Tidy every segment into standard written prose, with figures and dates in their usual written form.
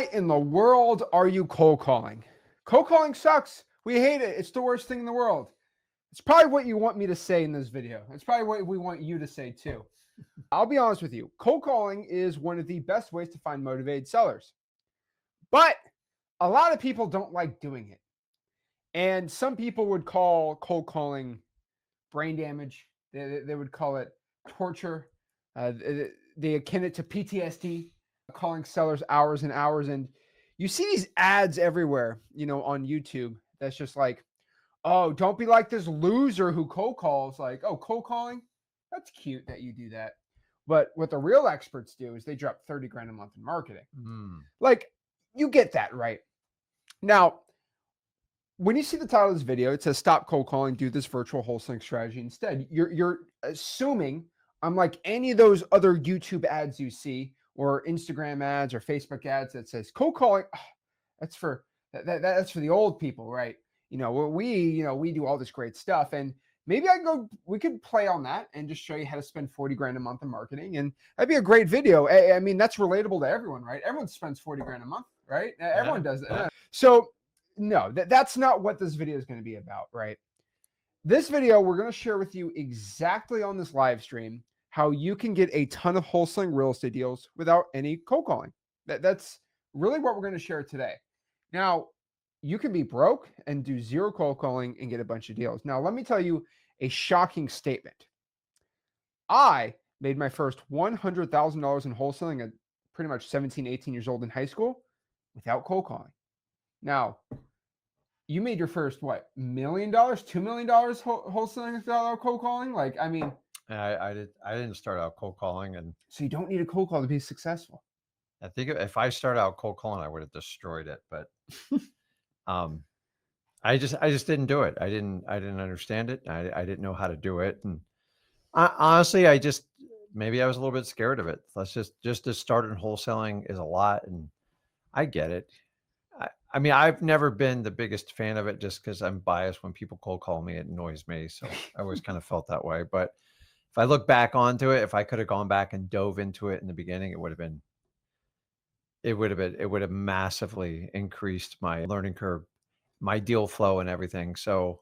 Why in the world are you cold calling? Cold calling sucks. We hate it. It's the worst thing in the world. It's probably what you want me to say in this video. It's probably what we want you to say too. I'll be honest with you. Cold calling is one of the best ways to find motivated sellers. But a lot of people don't like doing it. And some people would call cold calling brain damage. They would call it torture. They akin it to PTSD, calling sellers hours and hours. And you see these ads everywhere, on YouTube. That's just like, oh, don't be like this loser who cold calls. Like, oh, cold calling? That's cute that you do that. But what the real experts do is they drop 30 grand a month in marketing. Like, you get that, right? Now, when you see the title of this video, it says stop cold calling, do this virtual wholesaling strategy instead. You're assuming I'm like any of those other YouTube ads you see or Instagram ads or Facebook ads that says cold calling. That's for that's for the old people, right? We do all this great stuff, and maybe we could play on that and just show you how to spend 40 grand a month in marketing, and that'd be a great video. I mean, that's relatable to everyone, right? Everyone spends 40 grand a month, right? Everyone does that. So no, that's not what this video is going to be about, right? This video, we're going to share with you exactly on this live stream how you can get a ton of wholesaling real estate deals without any cold calling. That's really what we're going to share today. Now, you can be broke and do zero cold calling and get a bunch of deals. Now, let me tell you a shocking statement. I made my first $100,000 in wholesaling at pretty much 17, 18 years old in high school without cold calling. Now, you made your first, what, $1 million, $2 million wholesaling without cold calling? Like, I mean. I didn't start out cold calling. And so you don't need a cold call to be successful. I think if I started out cold calling, I would have destroyed it. But I just didn't do it. I didn't understand it. I didn't know how to do it. And honestly, maybe I was a little bit scared of it. Let's just to start in wholesaling is a lot. And I get it. I mean, I've never been the biggest fan of it just because I'm biased. When people cold call me, it annoys me. So I always kind of felt that way. But if I look back onto it, if I could have gone back and dove into it in the beginning, it would have massively increased my learning curve, my deal flow and everything. So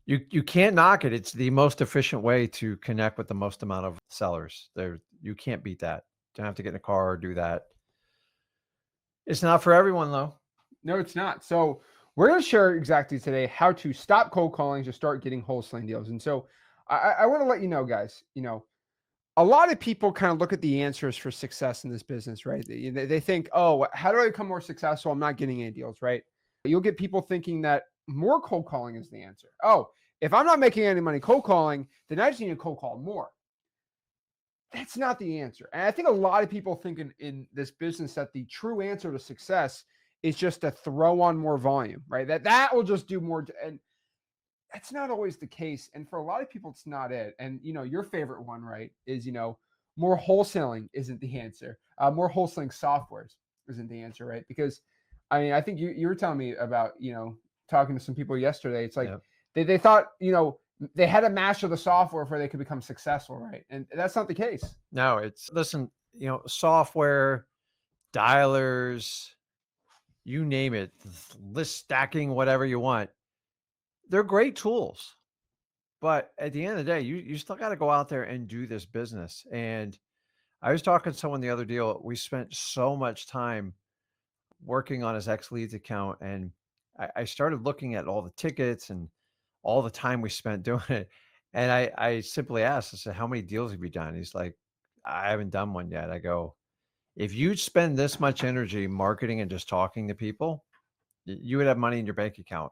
you can't knock it. It's the most efficient way to connect with the most amount of sellers. You can't beat that. Don't have to get in a car or do that. It's not for everyone though. No, it's not. So we're going to share exactly today how to stop cold calling to start getting wholesaling deals. And so I want to let you know, guys, a lot of people kind of look at the answers for success in this business, right? They think, oh, how do I become more successful? I'm not getting any deals, right? You'll get people thinking that more cold calling is the answer. Oh, if I'm not making any money cold calling, then I just need to cold call more. That's not the answer. And I think a lot of people think in this business that the true answer to success is just to throw on more volume, right? That will just do more. And that's not always the case. And for a lot of people, it's not it. And, your favorite one, right, is, more wholesaling isn't the answer. More wholesaling softwares isn't the answer, right? Because, I mean, I think you were telling me about, talking to some people yesterday. It's like they thought, they had to master the software before they could become successful, right? And that's not the case. No, listen, software, dialers, you name it, list stacking, whatever you want. They're great tools. But at the end of the day, you still got to go out there and do this business. And I was talking to someone the other deal. We spent so much time working on his X Leads account. And I started looking at all the tickets and all the time we spent doing it. And I simply asked, I said, how many deals have you done? He's like, I haven't done one yet. I go, if you spend this much energy marketing and just talking to people, you would have money in your bank account.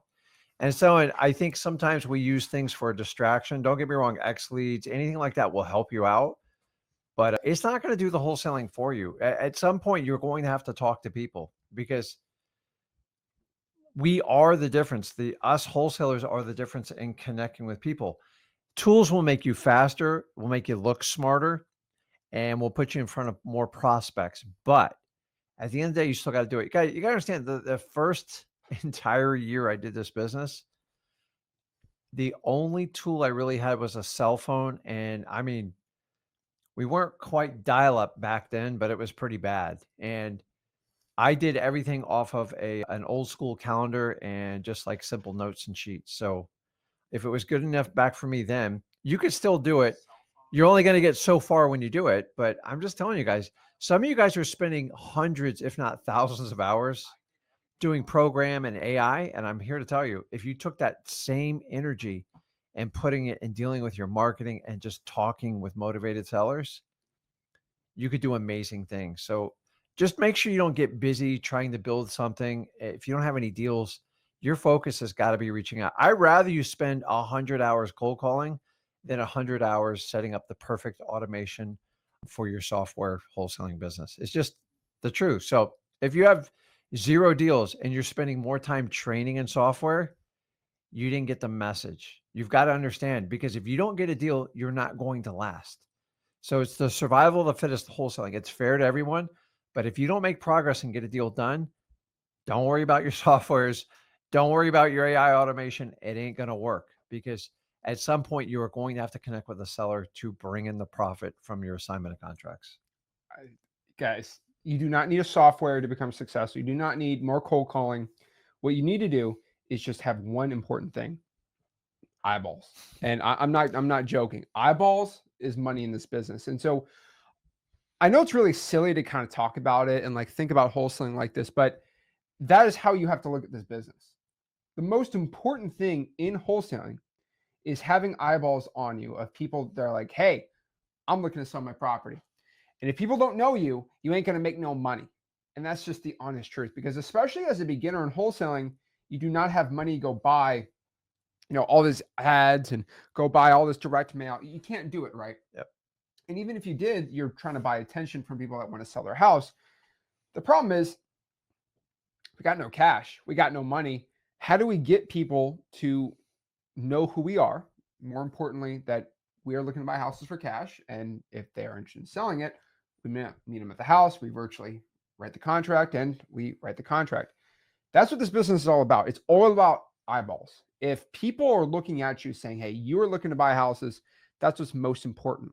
And so I think sometimes we use things for a distraction. Don't get me wrong, X Leads, anything like that will help you out, but it's not going to do the wholesaling for you. At some point, you're going to have to talk to people because we are the difference. Us wholesalers are the difference in connecting with people. Tools will make you faster, will make you look smarter, and will put you in front of more prospects. But at the end of the day, you still got to do it. You got to understand the first entire year I did this business, the only tool I really had was a cell phone. And I mean, we weren't quite dial up back then, but it was pretty bad. And I did everything off of an old school calendar and just like simple notes and sheets. So if it was good enough back for me then, you could still do it. You're only going to get so far when you do it. But I'm just telling you guys, some of you guys are spending hundreds, if not thousands of hours doing program and AI. And I'm here to tell you, if you took that same energy and putting it in dealing with your marketing and just talking with motivated sellers, you could do amazing things. So just make sure you don't get busy trying to build something. If you don't have any deals, your focus has got to be reaching out. I'd rather you spend 100 hours cold calling than 100 hours setting up the perfect automation for your software wholesaling business. It's just the truth. So if you have 0 deals and you're spending more time training in software, you didn't get the message. You've got to understand, because if you don't get a deal, you're not going to last. So it's the survival of the fittest wholesaling. It's fair to everyone, but if you don't make progress and get a deal done, don't worry about your softwares. Don't worry about your AI automation. It ain't going to work, because at some point you are going to have to connect with the seller to bring in the profit from your assignment of contracts. Guys, you do not need a software to become successful. You do not need more cold calling. What you need to do is just have one important thing: eyeballs. And I'm not joking. Eyeballs is money in this business. And so I know it's really silly to kind of talk about it and like think about wholesaling like this, but that is how you have to look at this business. The most important thing in wholesaling is having eyeballs on you, of people that are like, hey, I'm looking to sell my property. And if people don't know you, you ain't going to make no money. And that's just the honest truth, because especially as a beginner in wholesaling, you do not have money to go buy, all these ads and go buy all this direct mail. You can't do it, right? Yep. And even if you did, you're trying to buy attention from people that want to sell their house. The problem is we got no cash. We got no money. How do we get people to know who we are? More importantly, that we are looking to buy houses for cash. And if they are interested in selling it, we meet them at the house. We virtually write the contract, and we write the contract. That's what this business is all about. It's all about eyeballs. If people are looking at you saying, hey, you are looking to buy houses, that's what's most important.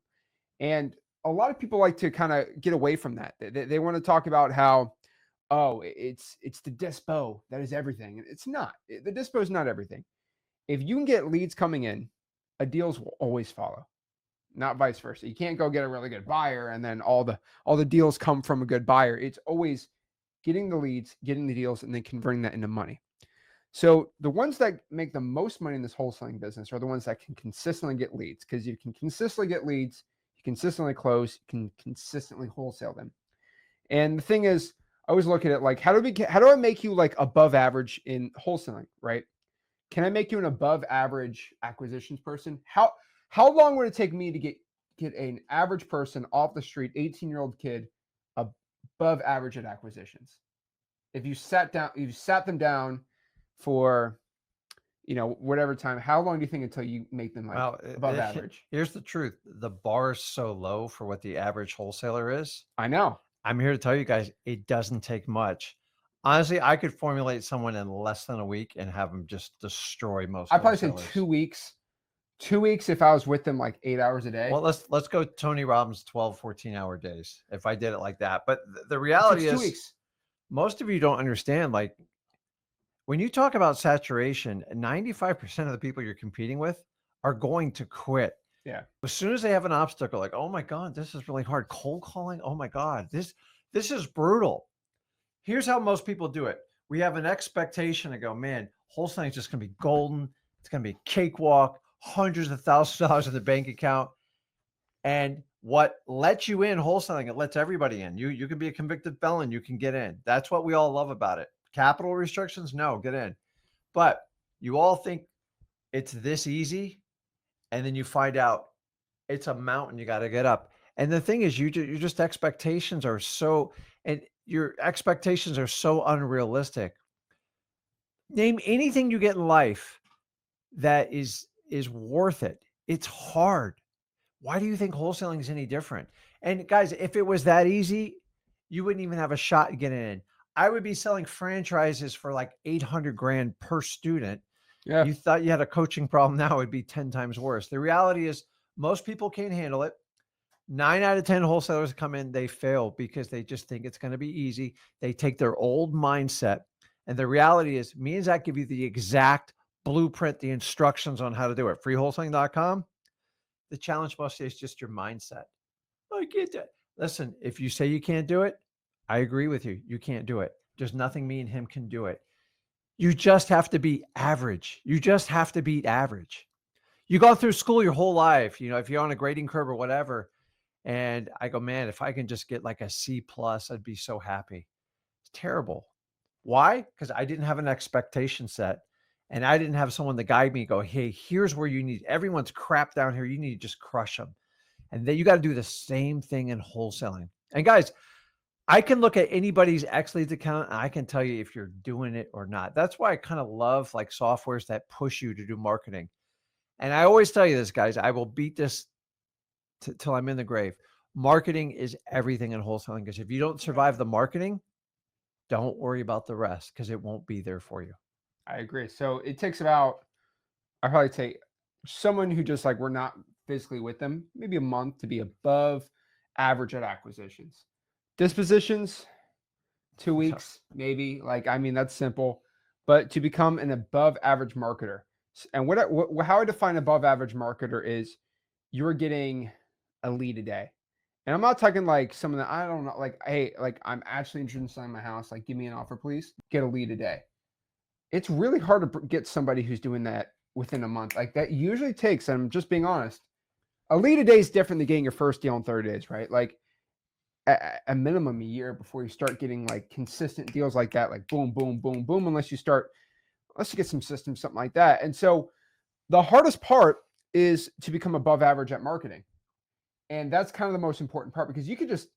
And a lot of people like to kind of get away from that. They want to talk about how, oh, it's the dispo that is everything. It's not. The dispo is not everything. If you can get leads coming in, a deals will always follow, not vice versa. You can't go get a really good buyer and then all the deals come from a good buyer. It's always getting the leads, getting the deals, and then converting that into money. So the ones that make the most money in this wholesaling business are the ones that can consistently get leads, because you can consistently get leads, you consistently close, you can consistently wholesale them. And the thing is, I always look at it like, how do I make you like above average in wholesaling, right? Can I make you an above average acquisitions person? How long would it take me to get an average person off the street, 18-year-old kid, above average at acquisitions? If you sat them down for, whatever time, how long do you think until you make them above average? Here's the truth. The bar is so low for what the average wholesaler is. I know. I'm here to tell you guys, it doesn't take much. Honestly, I could formulate someone in less than a week and have them just destroy most. I'd probably say 2 weeks. 2 weeks if I was with them like 8 hours a day. Well, let's go Tony Robbins 12, 14-hour days if I did it like that. But the reality is 2 weeks. Most of you don't understand, like, when you talk about saturation, 95% of the people you're competing with are going to quit. Yeah. As soon as they have an obstacle, like, oh my God, this is really hard. Cold calling. Oh my God, this is brutal. Here's how most people do it. We have an expectation to go, man, wholesaling is just going to be golden. It's going to be a cakewalk, hundreds of thousands of dollars in the bank account. And what lets you in wholesaling, it lets everybody in. You can be a convicted felon, you can get in. That's what we all love about it. Capital restrictions, no, get in. But you all think it's this easy, and then you find out it's a mountain you got to get up. And the thing is, your expectations are so, and your expectations are so unrealistic. Name anything you get in life that is worth it. It's hard. Why do you think wholesaling is any different? And guys, if it was that easy, you wouldn't even have a shot at getting in. I would be selling franchises for like 800 grand per student. Yeah. You thought you had a coaching problem. Now it'd be 10 times worse. The reality is most people can't handle it. 9 out of 10 wholesalers come in, they fail because they just think it's going to be easy. They take their old mindset. And the reality is, me and Zach give you the exact blueprint, the instructions on how to do it. Freewholesaling.com. The challenge mostly is just your mindset. I can't do it. Listen, if you say you can't do it, I agree with you. You can't do it. There's nothing me and him can do it. You just have to be average. You just have to beat average. You go through school your whole life, you know, if you're on a grading curve or whatever. And I go, man, if I can just get like a C plus, I'd be so happy. It's terrible. Why? Because I didn't have an expectation set. And I didn't have someone to guide me, go, hey, here's where you need, everyone's crap down here. You need to just crush them. And then you got to do the same thing in wholesaling. And guys, I can look at anybody's X Leads account and I can tell you if you're doing it or not. That's why I kind of love like softwares that push you to do marketing. And I always tell you this, guys, I will beat this till I'm in the grave. Marketing is everything in wholesaling, because if you don't survive the marketing, don't worry about the rest, because it won't be there for you. I agree. So it takes about, I probably take someone who just like, we're not physically with them, maybe a month to be above average at acquisitions. Dispositions, 2 weeks, maybe. Like, I mean, that's simple. But to become an above average marketer, and how I define above average marketer is you're getting a lead a day. And I'm not talking like someone that I don't know, like, hey, like I'm actually interested in selling my house. Like, give me an offer, please. Get a lead a day. It's really hard to get somebody who's doing that within a month. Like that usually takes, and I'm just being honest, a lead a day is different than getting your first deal in 30 days, right? Like a minimum a year before you start getting like consistent deals like that, like boom, boom, boom, boom, unless you get some systems, something like that. And so the hardest part is to become above average at marketing. And that's kind of the most important part, because you could just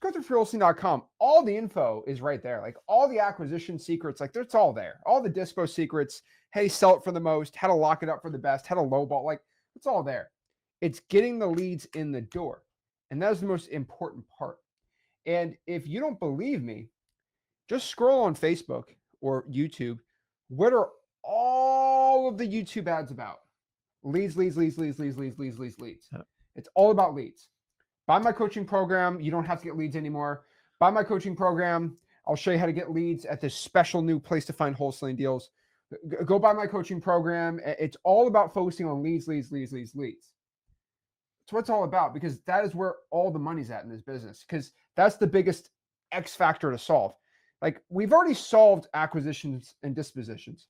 go through Wholesaling.com. All the info is right there. Like all the acquisition secrets, like it's all there. All the dispo secrets, how to sell it for the most, how to lock it up for the best, how to lowball, like it's all there. It's getting the leads in the door. And that is the most important part. And if you don't believe me, just scroll on Facebook or YouTube. What are all of the YouTube ads about? Leads, leads, leads, leads, leads, leads, leads, leads, leads. It's all about leads. Buy my coaching program. You don't have to get leads anymore. Buy my coaching program. I'll show you how to get leads at this special new place to find wholesaling deals. Go buy my coaching program. It's all about focusing on leads, leads, leads, leads, leads. That's what it's all about, because that is where all the money's at in this business, because that's the biggest X factor to solve. Like we've already solved acquisitions and dispositions.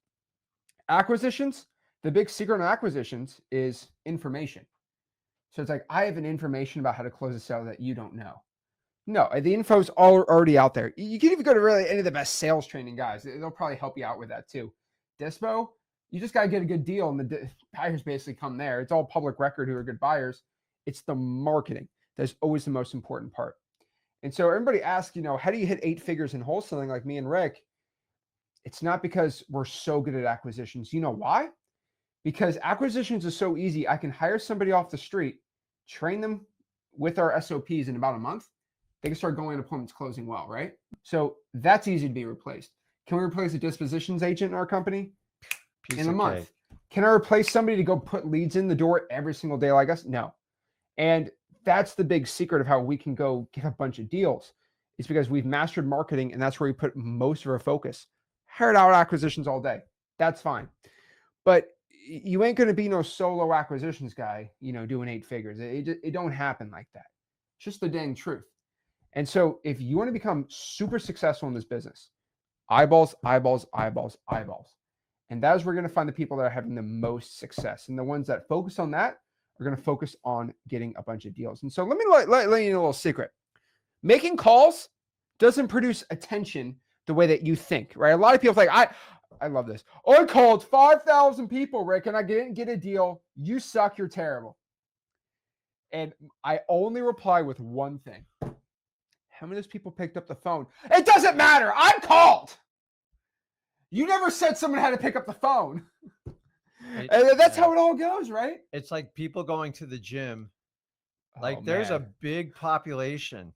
Acquisitions, the big secret on acquisitions is information. So it's like, I have an information about how to close a sale that you don't know. No, the info's all already out there. You can even go to really any of the best sales training guys. They'll probably help you out with that too. Dispo, you just got to get a good deal, and the buyers basically come there. It's all public record who are good buyers. It's the marketing that's always the most important part. And so everybody asks, how do you hit 8 figures in wholesaling like me and Rick? It's not because we're so good at acquisitions. You know why? Because acquisitions is so easy. I can hire somebody off the street, train them with our SOPs in about a month. They can start going on appointments, closing well, right? So that's easy to be replaced. Can we replace a dispositions agent in our company in a month? Can I replace somebody to go put leads in the door every single day like us? No. And that's the big secret of how we can go get a bunch of deals. It's because we've mastered marketing, and that's where we put most of our focus. Hired out acquisitions all day. That's fine. But you ain't going to be no solo acquisitions guy, doing 8 figures. It don't happen like that. It's just the dang truth. And so if you want to become super successful in this business, eyeballs, eyeballs, eyeballs, eyeballs. And that is where we're going to find the people that are having the most success. And the ones that focus on that are going to focus on getting a bunch of deals. And so let me let you know a little secret. Making calls doesn't produce attention the way that you think, right? A lot of people think, I love this. I called 5,000 people, Rick, and I didn't get a deal. You suck. You're terrible. And I only reply with one thing. How many of those people picked up the phone? It doesn't matter. I called. You never said someone had to pick up the phone. And that's how it all goes, right? It's like people going to the gym. Like there's a big population.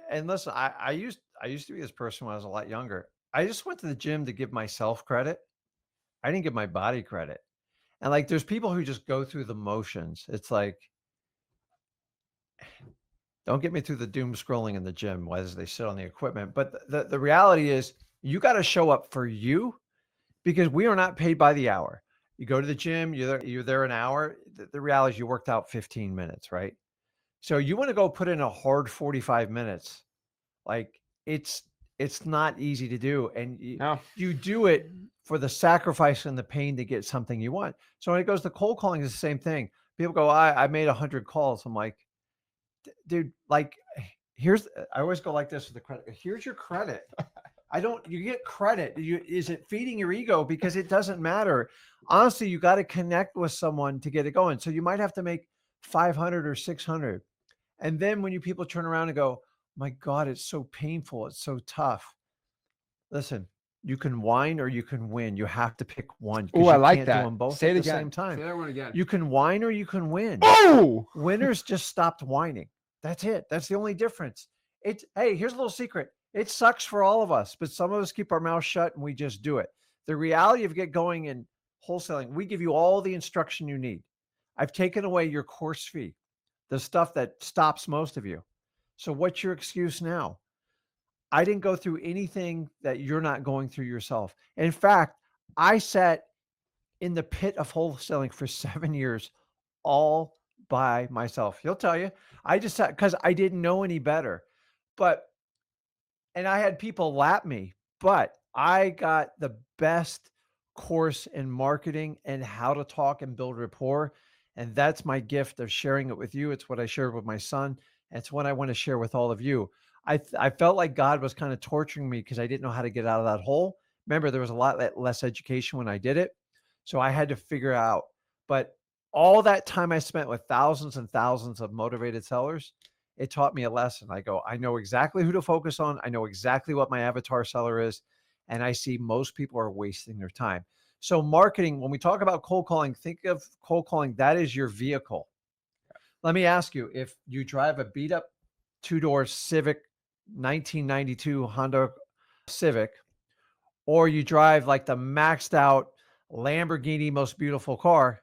And listen, I used to be this person when I was a lot younger. I just went to the gym to give myself credit. I didn't give my body credit. And like, there's people who just go through the motions. It's like, don't get me through the doom scrolling in the gym as they sit on the equipment. But the reality is you got to show up for you, because we are not paid by the hour. You go to the gym, you're there an hour. The reality is you worked out 15 minutes, right? So you want to go put in a hard 45 minutes. Like it's not easy to do. And No. you do it for the sacrifice and the pain to get something you want. So when it goes to cold calling, it's the same thing. People go, I made 100 calls. I'm like, dude, like I always go like this with the credit. Here's your credit. You get credit. Is it feeding your ego? Because it doesn't matter. Honestly, you got to connect with someone to get it going. So you might have to make 500 or 600. And then when people turn around and go, my God, it's so painful. It's so tough. Listen, you can whine or you can win. You have to pick one, Oh, because I you like can't do that. them both Say at it the again. same time. Say that one again. You can whine or you can win. Oh, Winners just stopped whining. That's it. That's the only difference. Hey, here's a little secret. It sucks for all of us, but some of us keep our mouth shut and we just do it. The reality of get going in wholesaling, we give you all the instruction you need. I've taken away your course fee, the stuff that stops most of you. So what's your excuse now? I didn't go through anything that you're not going through yourself. In fact, I sat in the pit of wholesaling for 7 years all by myself. He'll tell you. I just sat because I didn't know any better. But and I had people lap me, but I got the best course in marketing and how to talk and build rapport. And that's my gift of sharing it with you. It's what I shared with my son. It's what I want to share with all of you. I felt like God was kind of torturing me because I didn't know how to get out of that hole. Remember, there was a lot less education when I did it. So I had to figure out. But all that time I spent with thousands and thousands of motivated sellers, it taught me a lesson. I go, I know exactly who to focus on. I know exactly what my avatar seller is. And I see most people are wasting their time. So marketing, when we talk about cold calling, think of cold calling, that is your vehicle. Let me ask you, if you drive a beat up two-door Civic, 1992 Honda Civic, or you drive like the maxed out Lamborghini, most beautiful car,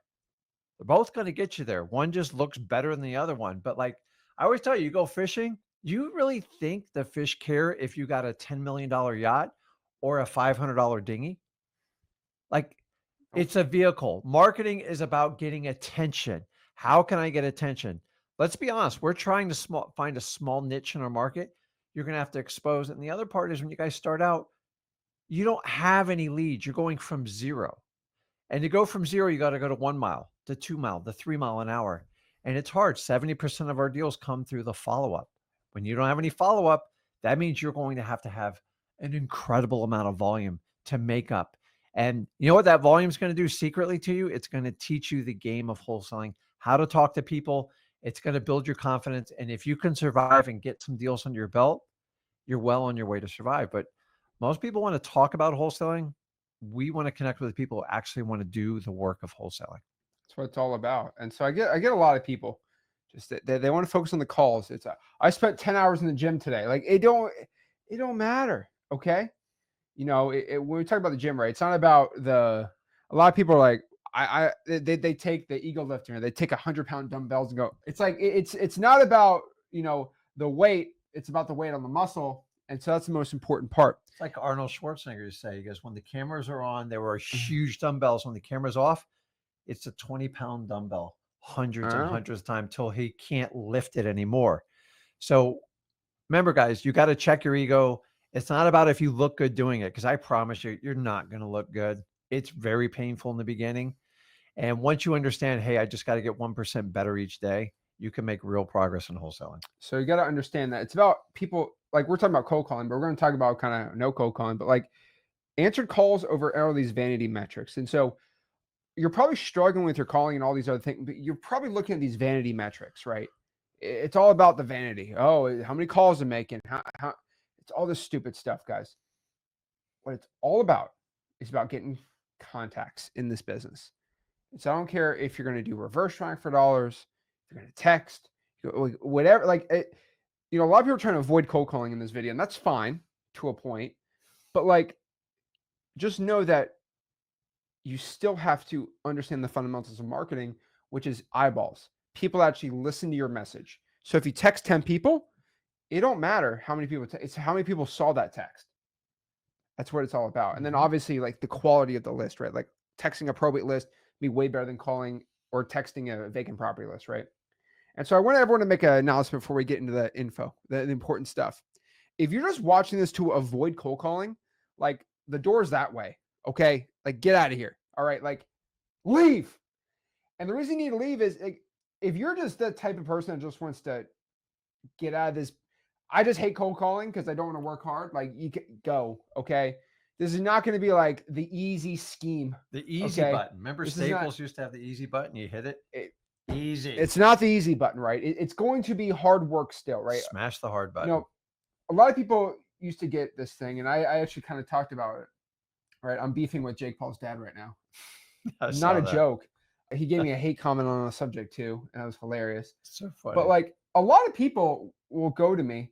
they're both going to get you there. One just looks better than the other one. But like I always tell you, you go fishing, you really think the fish care if you got a $10 million yacht or a $500 dinghy? Like it's a vehicle. Marketing is about getting attention. How can I get attention? Let's be honest. We're trying to find a small niche in our market. You're going to have to expose it. And the other part is when you guys start out, you don't have any leads. You're going from zero. And to go from zero, you got to go to 1 mile, to 2 mile, to 3 mile an hour. And it's hard. 70% of our deals come through the follow-up. When you don't have any follow-up, that means you're going to have an incredible amount of volume to make up. And you know what that volume is going to do secretly to you? It's going to teach you the game of wholesaling, how to talk to people. It's going to build your confidence. And if you can survive and get some deals under your belt, you're well on your way to survive. But most people want to talk about wholesaling. We want to connect with people who actually want to do the work of wholesaling. that's what it's all about. And so I get a lot of people just they want to focus on the calls. I spent 10 hours in the gym today. Like it don't matter. Okay. You know, when we talk about the gym, right? It's not about a lot of people are like, they take the ego lifting or they take 100-pound dumbbells and go, it's like, it's not about, the weight. It's about the weight on the muscle. And so that's the most important part. It's like Arnold Schwarzenegger used to say, he goes, when the cameras are on, there were huge dumbbells. When the camera's off, it's a 20-pound dumbbell, hundreds and hundreds of times till he can't lift it anymore. So remember, guys, you got to check your ego. It's not about if you look good doing it, because I promise you, you're not going to look good. It's very painful in the beginning. And once you understand, hey, I just got to get 1% better each day, you can make real progress in wholesaling. So you got to understand that it's about people, like we're talking about cold calling, but we're going to talk about kind of no cold calling, but like answered calls over all these vanity metrics. And so you're probably struggling with your calling and all these other things, but you're probably looking at these vanity metrics, right? It's all about the vanity. Oh, how many calls I'm making? How it's all this stupid stuff, guys. What it's all about is about getting contacts in this business. And so I don't care if you're going to do reverse trying for dollars, if you're going to text, whatever. Like, a lot of people are trying to avoid cold calling in this video, and that's fine to a point. But like, just know that you still have to understand the fundamentals of marketing, which is eyeballs. People actually listen to your message. So if you text 10 people, it don't matter how many people, it's how many people saw that text. That's what it's all about. And then obviously like the quality of the list, right? Like texting a probate list be way better than calling or texting a vacant property list, right? And so I want everyone to make an announcement before we get into the info, the important stuff. If you're just watching this to avoid cold calling, like the door's that way, okay? Like get out of here, all right? Like leave. And the reason you need to leave is like, if you're just the type of person that just wants to get out of this, I just hate cold calling because I don't want to work hard. Like you can go, okay? This is not going to be like the easy scheme. The easy button. Remember Staples used to have the easy button? You hit it. Easy. It's not the easy button, right? It's going to be hard work still, right? Smash the hard button. You know, a lot of people used to get this thing, and I actually kind of talked about it, right? I'm beefing with Jake Paul's dad right now. Not a joke. He gave me a hate comment on a subject too, and that was hilarious. So funny. But like a lot of people will go to me,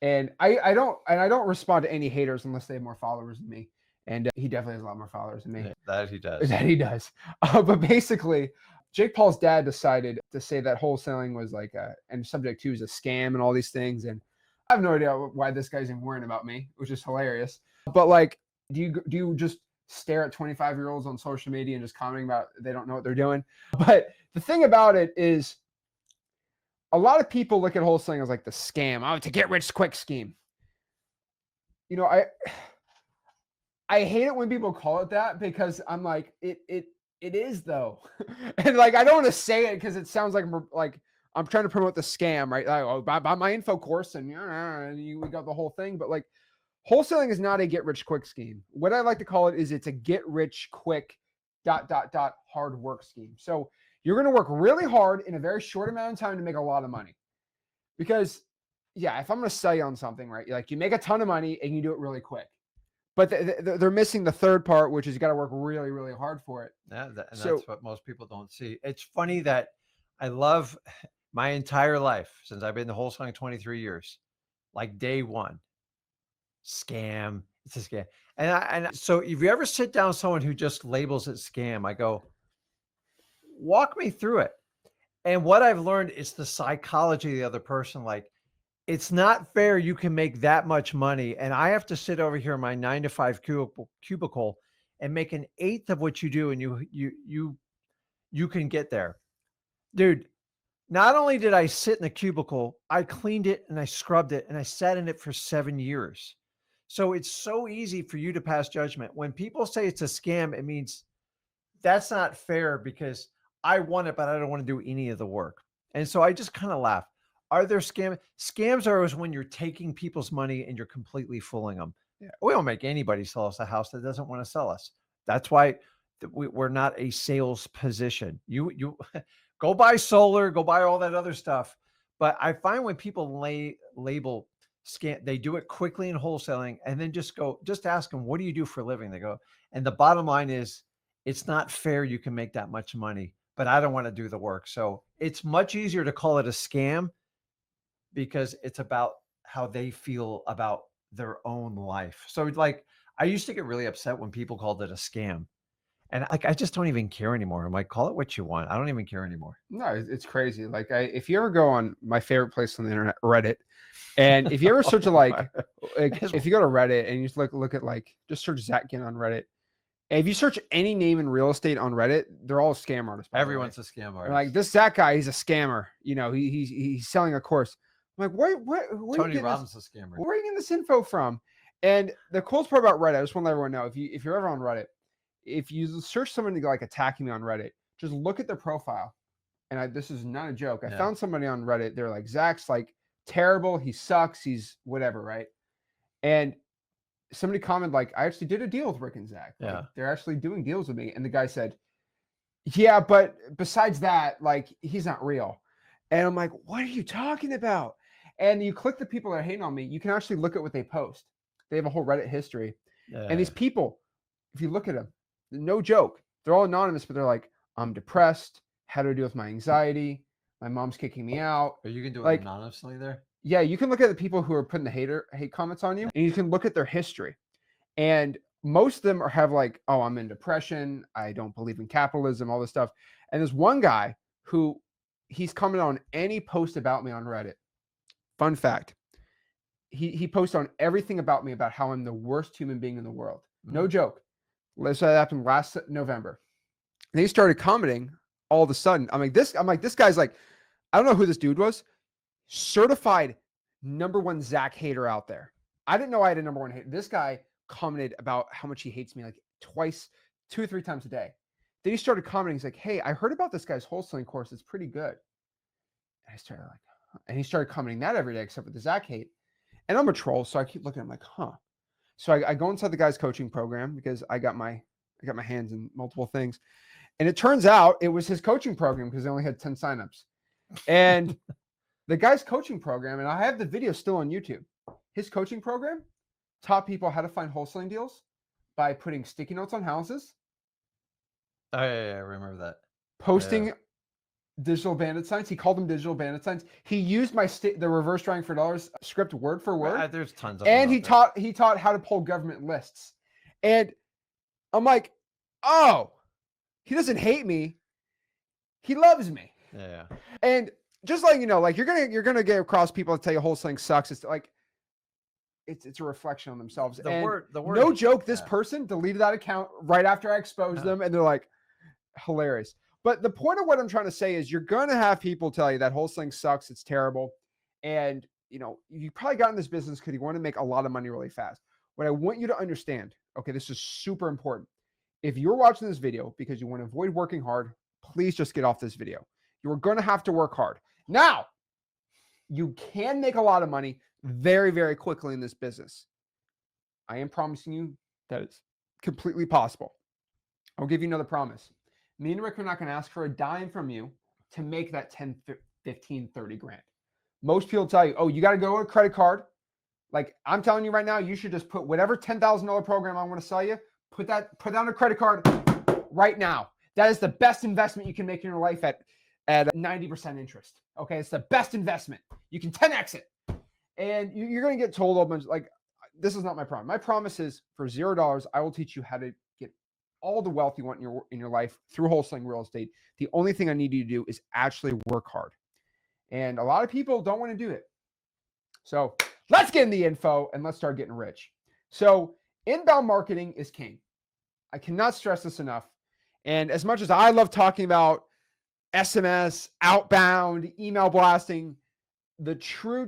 and I don't respond to any haters unless they have more followers than me. And he definitely has a lot more followers than me. Yeah, that he does. That he does. But basically, Jake Paul's dad decided to say that wholesaling was like and subject to is a scam and all these things. And I have no idea why this guy's even worrying about me, which is hilarious. But like, do you just stare at 25-year-olds on social media and just commenting about they don't know what they're doing? But the thing about it is, a lot of people look at wholesaling as like the scam, oh, to get rich quick scheme. You know, I hate it when people call it that because I'm like, it is though. And like, I don't want to say it because it sounds like I'm trying to promote the scam, right? Like, oh, buy my info course and we got the whole thing. But like, wholesaling is not a get rich quick scheme. What I like to call it is it's a get rich quick ... hard work scheme. So you're going to work really hard in a very short amount of time to make a lot of money. Because yeah, if I'm going to sell you on something, right? Like you make a ton of money and you do it really quick. But they're missing the third part, which is you got to work really, really hard for it. Yeah, that's what most people don't see. It's funny that I love my entire life since I've been in wholesaling 23 years, like day one, scam. It's a scam. And so if you ever sit down with someone who just labels it scam, I go, walk me through it. And what I've learned is the psychology of the other person. Like, it's not fair you can make that much money and I have to sit over here in my 9-to-5 cubicle and make an eighth of what you do, and you can get there. Dude, not only did I sit in the cubicle, I cleaned it and I scrubbed it and I sat in it for 7 years. So it's so easy for you to pass judgment. When people say it's a scam, it means that's not fair because I want it, but I don't want to do any of the work. And so I just kind of laugh. Are there scams? Scams are always when you're taking people's money and you're completely fooling them. Yeah. We don't make anybody sell us a house that doesn't want to sell us. That's why we're not a sales position. You go buy solar, go buy all that other stuff. But I find when people label scam, they do it quickly in wholesaling and then just ask them, what do you do for a living? They go, and the bottom line is, it's not fair you can make that much money, but I don't want to do the work. So it's much easier to call it a scam because it's about how they feel about their own life. So like, I used to get really upset when people called it a scam. And like, I just don't even care anymore. I'm like, call it what you want. I don't even care anymore. No, it's crazy. Like if you ever go on my favorite place on the internet, Reddit, and if you ever search if you go to Reddit and you just look at like, just search Zach Ginn on Reddit. And if you search any name in real estate on Reddit, they're all scam artists. Everyone's a scam artist. They're like, this Zach guy, he's a scammer. You know, he's selling a course. I'm like, where Tony Robbins is a scammer. Where are you getting this info from? And the coolest part about Reddit, I just want to let everyone know, if you're ever on Reddit, if you search someone like attacking me on Reddit, just look at their profile. And this is not a joke. I found somebody on Reddit. They're like, Zach's like terrible. He sucks. He's whatever, right? And somebody commented like, I actually did a deal with Rick and Zach. Like, yeah, they're actually doing deals with me. And the guy said, yeah, but besides that, like, he's not real. And I'm like, what are you talking about? And you click the people that are hating on me, you can actually look at what they post. They have a whole Reddit history. And these people, if you look at them, no joke, they're all anonymous, but they're like, I'm depressed. How do I deal with my anxiety? My mom's kicking me out. Or you can do it like, anonymously there? Yeah, you can look at the people who are putting the hate comments on you, and you can look at their history. And most of them have like, oh, I'm in depression. I don't believe in capitalism, all this stuff. And there's one guy who he's coming on any post about me on Reddit. Fun fact. He posts on everything about me about how I'm the worst human being in the world. No joke. So that happened last November. And he started commenting all of a sudden. I'm like, this guy's like, I don't know who this dude was. Certified #1 Zach hater out there. I didn't know I had a #1 hater. This guy commented about how much he hates me like twice, 2 or 3 times a day. Then he started commenting. He's like, hey, I heard about this guy's wholesaling course. It's pretty good. And I started like, huh. And he started commenting that every day except for the Zach hate. And I'm a troll, so I keep looking. I'm like, huh. So I go inside the guy's coaching program because I got my hands in multiple things. And it turns out it was his coaching program because they only had 10 signups. And the guy's coaching program, and I have the video still on YouTube. His coaching program taught people how to find wholesaling deals by putting sticky notes on houses. Oh, yeah, I remember that. Posting digital bandit signs. He called them digital bandit signs. He used the reverse drawing for dollars script word for word. There's tons of and them he taught how to pull government lists. And I'm like, oh, he doesn't hate me. He loves me. Yeah. And just like, like you're gonna get across people that tell you wholesaling sucks. It's like it's a reflection on themselves. The word, no joke, this person deleted that account right after I exposed them, and they're like, hilarious. But the point of what I'm trying to say is you're gonna have people tell you that wholesaling sucks, it's terrible, and you probably got in this business because you want to make a lot of money really fast. What I want you to understand, okay, this is super important. If you're watching this video because you want to avoid working hard, please just get off this video. You're going to have to work hard. Now, you can make a lot of money very, very quickly in this business. I am promising you that it's completely possible. I'll give you another promise. Me and Rick are not going to ask for a dime from you to make that 10, 15, 30 grand. Most people tell you, oh, you got to go with a credit card. Like I'm telling you right now, you should just put whatever $10,000 program I want to sell you, put down a credit card right now. That is the best investment you can make in your life at 90% interest. Okay, it's the best investment. You can 10x it, and you're going to get told a bunch like this is not my problem. My promise is for $0, I will teach you how to get all the wealth you want in your life through wholesaling real estate. The only thing I need you to do is actually work hard, and a lot of people don't want to do it. So let's get in the info and let's start getting rich. So inbound marketing is king. I cannot stress this enough. And as much as I love talking about SMS, outbound, email blasting, the true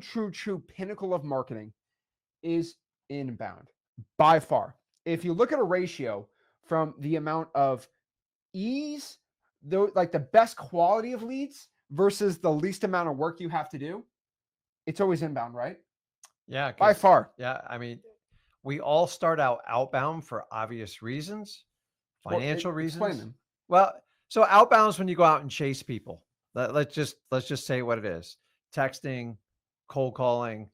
pinnacle of marketing is inbound by far. If you look at a ratio from the amount of ease, like the best quality of leads versus the least amount of work you have to do, it's always inbound, right? Yeah. By far. Yeah. I mean, we all start out outbound for obvious reasons, financial reasons. Explain them. Well, so outbound is when you go out and chase people. Let's just say what it is: texting, cold calling,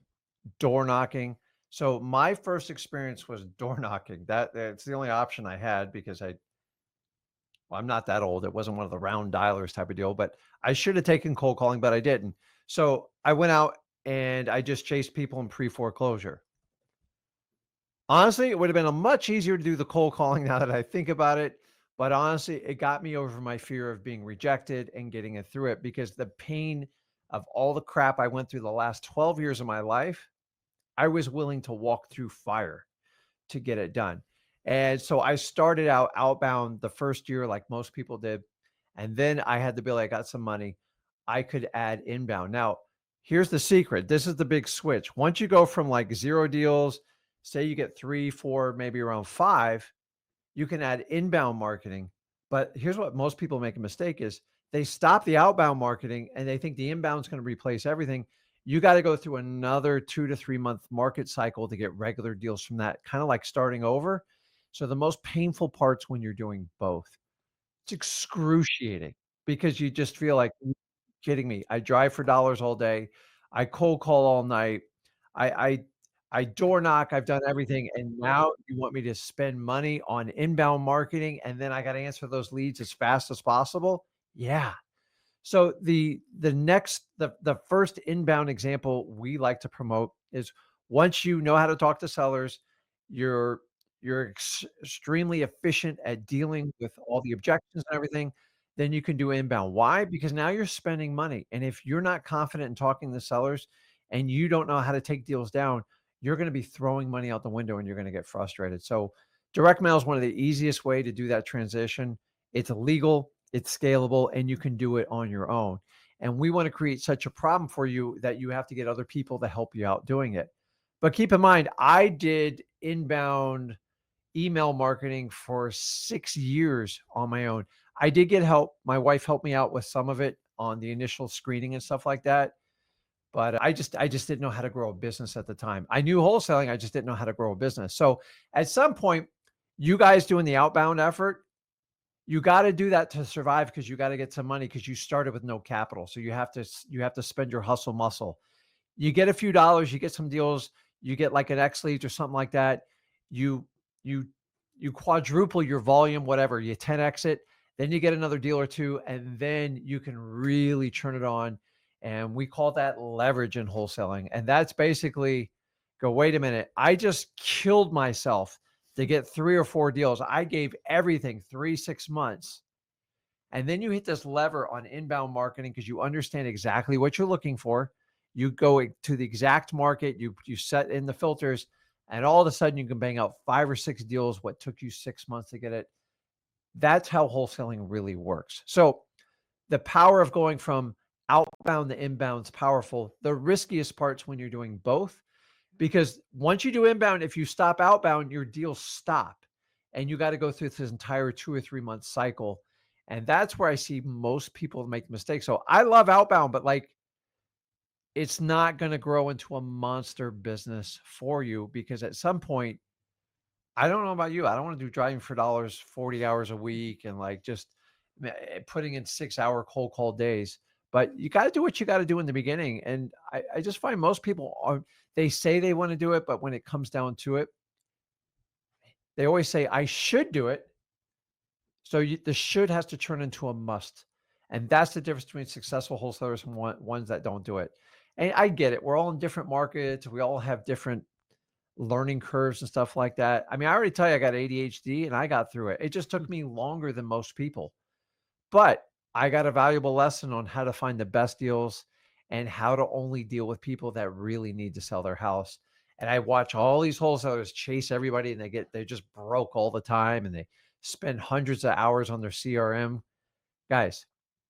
door knocking. So my first experience was door knocking. That's the only option I had because I'm not that old. It wasn't one of the round dialers type of deal, but I should have taken cold calling, but I didn't. So I went out and I just chased people in pre-foreclosure. Honestly, it would have been much easier to do the cold calling now that I think about it. But honestly, it got me over my fear of being rejected and getting it through it because the pain of all the crap I went through the last 12 years of my life, I was willing to walk through fire to get it done. And so I started out outbound the first year, like most people did. And then I had to be like, I got some money. I could add inbound. Now, here's the secret. This is the big switch. Once you go from like 0 deals, say you get 3, 4, maybe around 5, you can add inbound marketing. But here's what most people make a mistake is they stop the outbound marketing and they think the inbound is going to replace everything. You got to go through another 2 to 3 month market cycle to get regular deals from that, kind of like starting over. So the most painful part's when you're doing both. It's excruciating because you just feel like, "Are you kidding me? I drive for dollars all day. I cold call all night. I door knock. I've done everything. And now you want me to spend money on inbound marketing. And then I got to answer those leads as fast as possible." Yeah. So the first inbound example we like to promote is once you know how to talk to sellers, you're extremely efficient at dealing with all the objections and everything. then you can do inbound. Why? Because now you're spending money. And if you're not confident in talking to sellers and you don't know how to take deals down, you're going to be throwing money out the window and you're going to get frustrated. So direct mail is one of the easiest way to do that transition. It's legal, it's scalable, and you can do it on your own. And we want to create such a problem for you that you have to get other people to help you out doing it. But keep in mind, I did inbound email marketing for 6 years on my own. I did get help. My wife helped me out with some of it on the initial screening and stuff like that. But I just didn't know how to grow a business at the time. I knew wholesaling, I just didn't know how to grow a business. So at some point, you guys doing the outbound effort, you got to do that to survive because you got to get some money because you started with no capital. So you have to spend your hustle muscle. You get a few dollars, you get some deals, you get like an X leads or something like that. You you you quadruple your volume, whatever, you 10x it, then you get another deal or two, and then you can really turn it on. And we call that leverage in wholesaling. And that's basically go, wait a minute, I just killed myself to get 3 or 4 deals. I gave everything 3-6 months. And then you hit this lever on inbound marketing because you understand exactly what you're looking for. You go to the exact market, you set in the filters, and all of a sudden you can bang out 5 or 6 deals, what took you 6 months to get it. That's how wholesaling really works. So the power of going from outbound to inbound is powerful. The riskiest part's when you're doing both, because once you do inbound, if you stop outbound, your deals stop. And you got to go through this entire 2 or 3 month cycle. And that's where I see most people make mistakes. So I love outbound, but like it's not going to grow into a monster business for you because at some point, I don't know about you, I don't want to do driving for dollars 40 hours a week and like just putting in 6-hour cold call days. But you got to do what you got to do in the beginning. And I just find most people are, they say they want to do it, but when it comes down to it, they always say, I should do it. So the should has to turn into a must. And that's the difference between successful wholesalers and ones that don't do it. And I get it. We're all in different markets. We all have different learning curves and stuff like that. I mean, I already tell you, I got ADHD and I got through it. It just took me longer than most people. But I got a valuable lesson on how to find the best deals and how to only deal with people that really need to sell their house. And I watch all these wholesalers chase everybody and they're just broke all the time and they spend hundreds of hours on their CRM. Guys,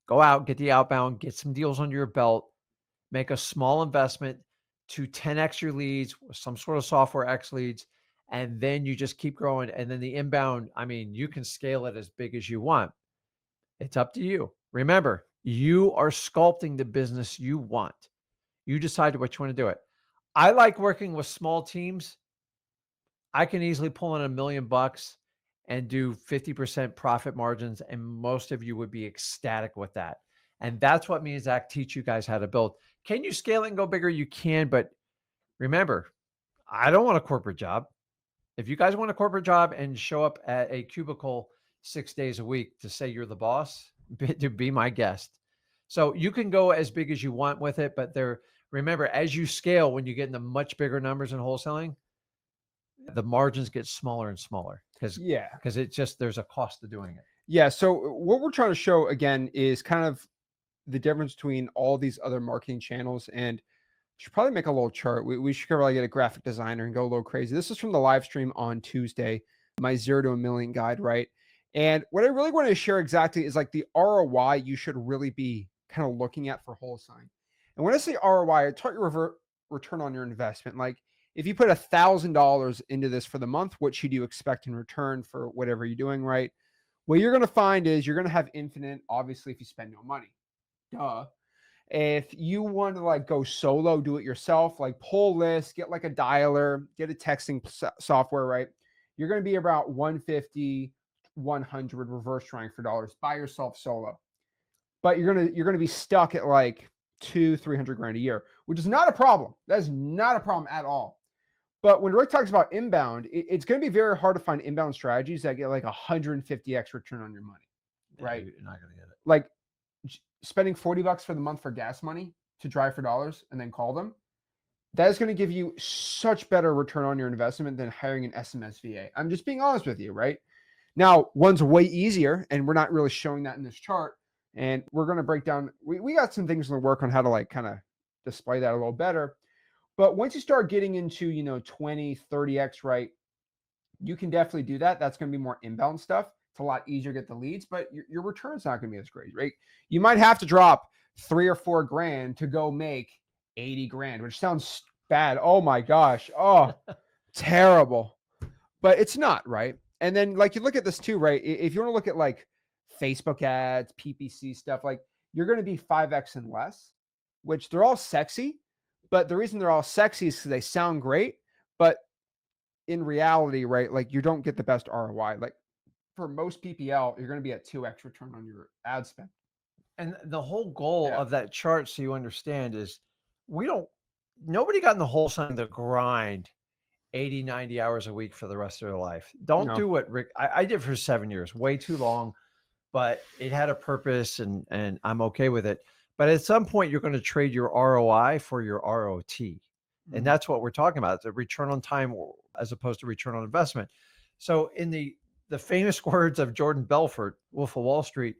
go out, get the outbound, get some deals under your belt, make a small investment to 10x your leads, some sort of software X leads, and then you just keep growing. And then the inbound, I mean, you can scale it as big as you want. It's up to you. Remember, you are sculpting the business you want. You decide what you want to do it. I like working with small teams. I can easily pull in $1 million and do 50% profit margins. And most of you would be ecstatic with that. And that's what me and Zach teach you guys how to build. Can you scale it and go bigger? You can, but remember, I don't want a corporate job. If you guys want a corporate job and show up at a cubicle 6 days a week to say you're the boss, to be my guest. So you can go as big as you want with it, but remember, as you scale, when you get into much bigger numbers in wholesaling, the margins get smaller and smaller because it's just, there's a cost to doing it. Yeah. So what we're trying to show again is kind of the difference between all these other marketing channels, and we should probably make a little chart. We should probably get a graphic designer and go a little crazy. This is from the live stream on Tuesday, my 0 to $1 million guide, right? And what I really want to share exactly is like the ROI you should really be kind of looking at for wholesaling. And when I say ROI, I taught you return on your investment. Like if you put $1,000 into this for the month, what should you expect in return for whatever you're doing, right? What you're going to find is you're going to have infinite, obviously, if you spend no money. Duh. If you want to like go solo, do it yourself, like pull lists, get like a dialer, get a texting software, right? You're going to be about 150, 100 reverse trying for dollars by yourself solo. But you're going to be stuck at like 200-300 grand a year, which is not a problem. That is not a problem at all. But when Rick talks about inbound, it's going to be very hard to find inbound strategies that get like 150x return on your money, right? You're not going to get it. Like spending $40 for the month for gas money to drive for dollars and then call them. That is going to give you such better return on your investment than hiring an SMS VA. I'm just being honest with you, right? Now, one's way easier, and we're not really showing that in this chart, And we're going to break down, we got some things in the work on how to like kind of display that a little better. But once you start getting into, 20, 30x, right, you can definitely do that. That's going to be more inbound stuff. It's a lot easier to get the leads, but your return's not going to be as great, right? You might have to drop 3 or 4 grand to go make 80 grand, which sounds bad. Oh my gosh. Oh, terrible. But it's not, right? And then like you look at this too, right? If you want to look at like Facebook ads, PPC stuff, like you're going to be 5x and less, which they're all sexy. But the reason they're all sexy is because they sound great. But in reality, right, like you don't get the best ROI. Like for most PPL, you're going to be at 2x return on your ad spend. And the whole goal Yeah. of that chart, so you understand, is nobody got in the wholesaling the grind 80, 90 hours a week for the rest of their life. Don't No. do what Rick, I did for 7 years, way too long, but it had a purpose and I'm okay with it. But at some point, you're going to trade your ROI for your ROT. And that's what we're talking about. It's a return on time as opposed to return on investment. So in the famous words of Jordan Belfort, Wolf of Wall Street,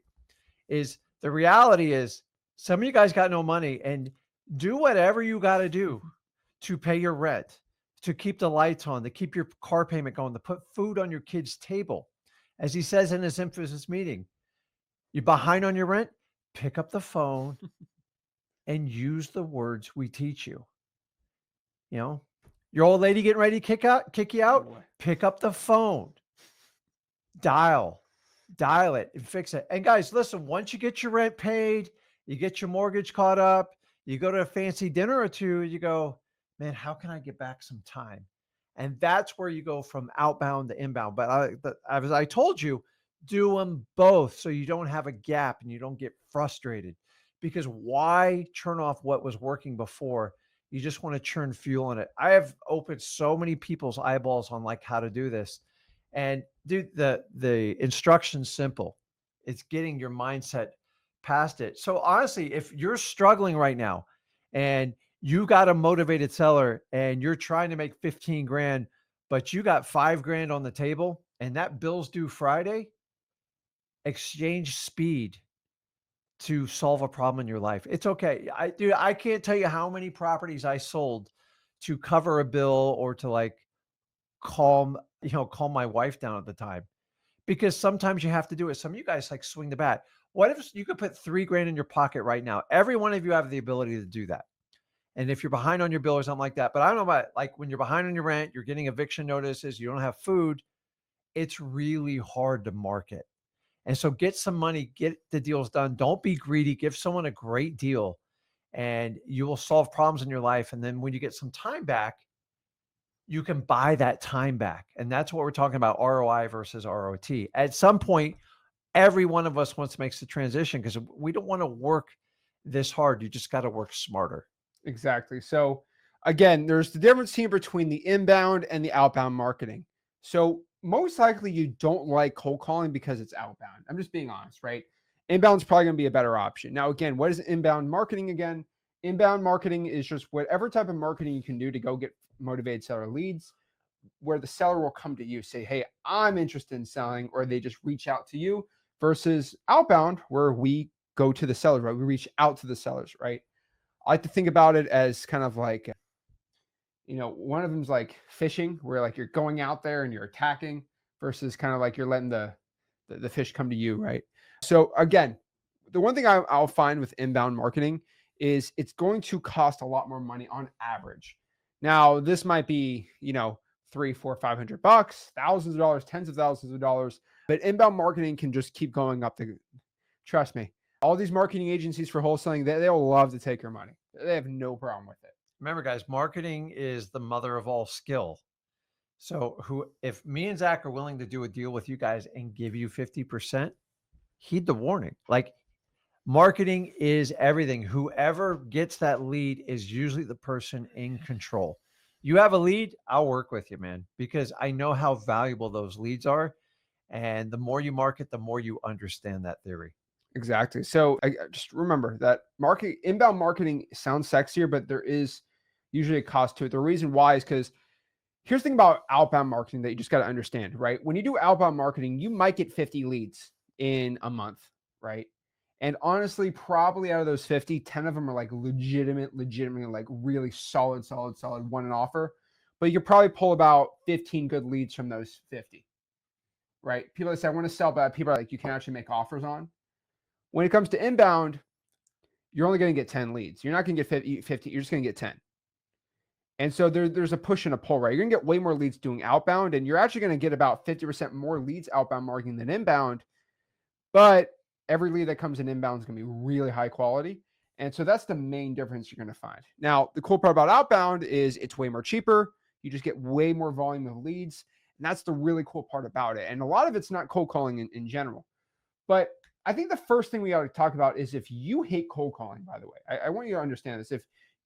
is the reality is some of you guys got no money and do whatever you got to do to pay your rent, to keep the lights on, to keep your car payment going, to put food on your kid's table. As he says in his infamous meeting, you're behind on your rent, pick up the phone and use the words we teach you. You know, your old lady getting ready to kick you out, pick up the phone, dial it and fix it. And guys, listen, once you get your rent paid, you get your mortgage caught up, you go to a fancy dinner or two, you go, man, how can I get back some time? And that's where you go from outbound to inbound. But as I told you, do them both so you don't have a gap and you don't get frustrated. Because why turn off what was working before? You just want to churn fuel in it. I have opened so many people's eyeballs on like how to do this. And dude, the instruction's simple. It's getting your mindset past it. So honestly, if you're struggling right now and you got a motivated seller and you're trying to make 15 grand, but you got 5 grand on the table and that bill's due Friday, exchange speed to solve a problem in your life. It's okay. I can't tell you how many properties I sold to cover a bill or to like calm my wife down at the time, because sometimes you have to do it. Some of you guys like swing the bat. What if you could put 3 grand in your pocket right now? Every one of you have the ability to do that. And if you're behind on your bill or something like that, but I don't know about like when you're behind on your rent, you're getting eviction notices, you don't have food, it's really hard to market. And so get some money, get the deals done. Don't be greedy. Give someone a great deal and you will solve problems in your life. And then when you get some time back, you can buy that time back. And that's what we're talking about, ROI versus ROT. At some point, every one of us wants to make the transition because we don't want to work this hard. You just got to work smarter. Exactly. So again, there's the difference here between the inbound and the outbound marketing. So most likely you don't like cold calling because it's outbound. I'm just being honest, right? Inbound is probably going to be a better option. Now, again, what is inbound marketing again? Inbound marketing is just whatever type of marketing you can do to go get motivated seller leads, where the seller will come to you, say, hey, I'm interested in selling, or they just reach out to you, versus outbound, where we go to the sellers, right? We reach out to the sellers, right? I like to think about it as kind of like, one of them's like fishing, where like you're going out there and you're attacking, versus kind of like you're letting the fish come to you, right? So again, the one thing I'll find with inbound marketing is it's going to cost a lot more money on average. Now, this might be, $300, $400, $500, thousands of dollars, tens of thousands of dollars, but inbound marketing can just keep going up. Trust me, all these marketing agencies for wholesaling, they'll love to take your money. They have no problem with it. Remember, guys, marketing is the mother of all skill. So if me and Zach are willing to do a deal with you guys and give you 50%, heed the warning. Like, marketing is everything. Whoever gets that lead is usually the person in control. You have a lead, I'll work with you, man, because I know how valuable those leads are. And the more you market, the more you understand that theory. Exactly. So I just remember that inbound marketing sounds sexier, but there is usually a cost to it. The reason why is because here's the thing about outbound marketing that you just got to understand, right? When you do outbound marketing, you might get 50 leads in a month, right? And honestly, probably out of those 50, 10 of them are like legitimately like really solid, won an offer. But you could probably pull about 15 good leads from those 50, right? People that say, I want to sell, but people are like, you can actually make offers on. When it comes to inbound, you're only going to get 10 leads. You're not going to get 50, you're just going to get 10. And so there's a push and a pull, right? You're going to get way more leads doing outbound, and you're actually going to get about 50% more leads outbound marketing than inbound. But every lead that comes in inbound is going to be really high quality. And so that's the main difference you're going to find. Now, the cool part about outbound is it's way more cheaper. You just get way more volume of leads. And that's the really cool part about it. And a lot of it's not cold calling in general. But I think the first thing we ought to talk about is if you hate cold calling, by the way, I want you to understand this. If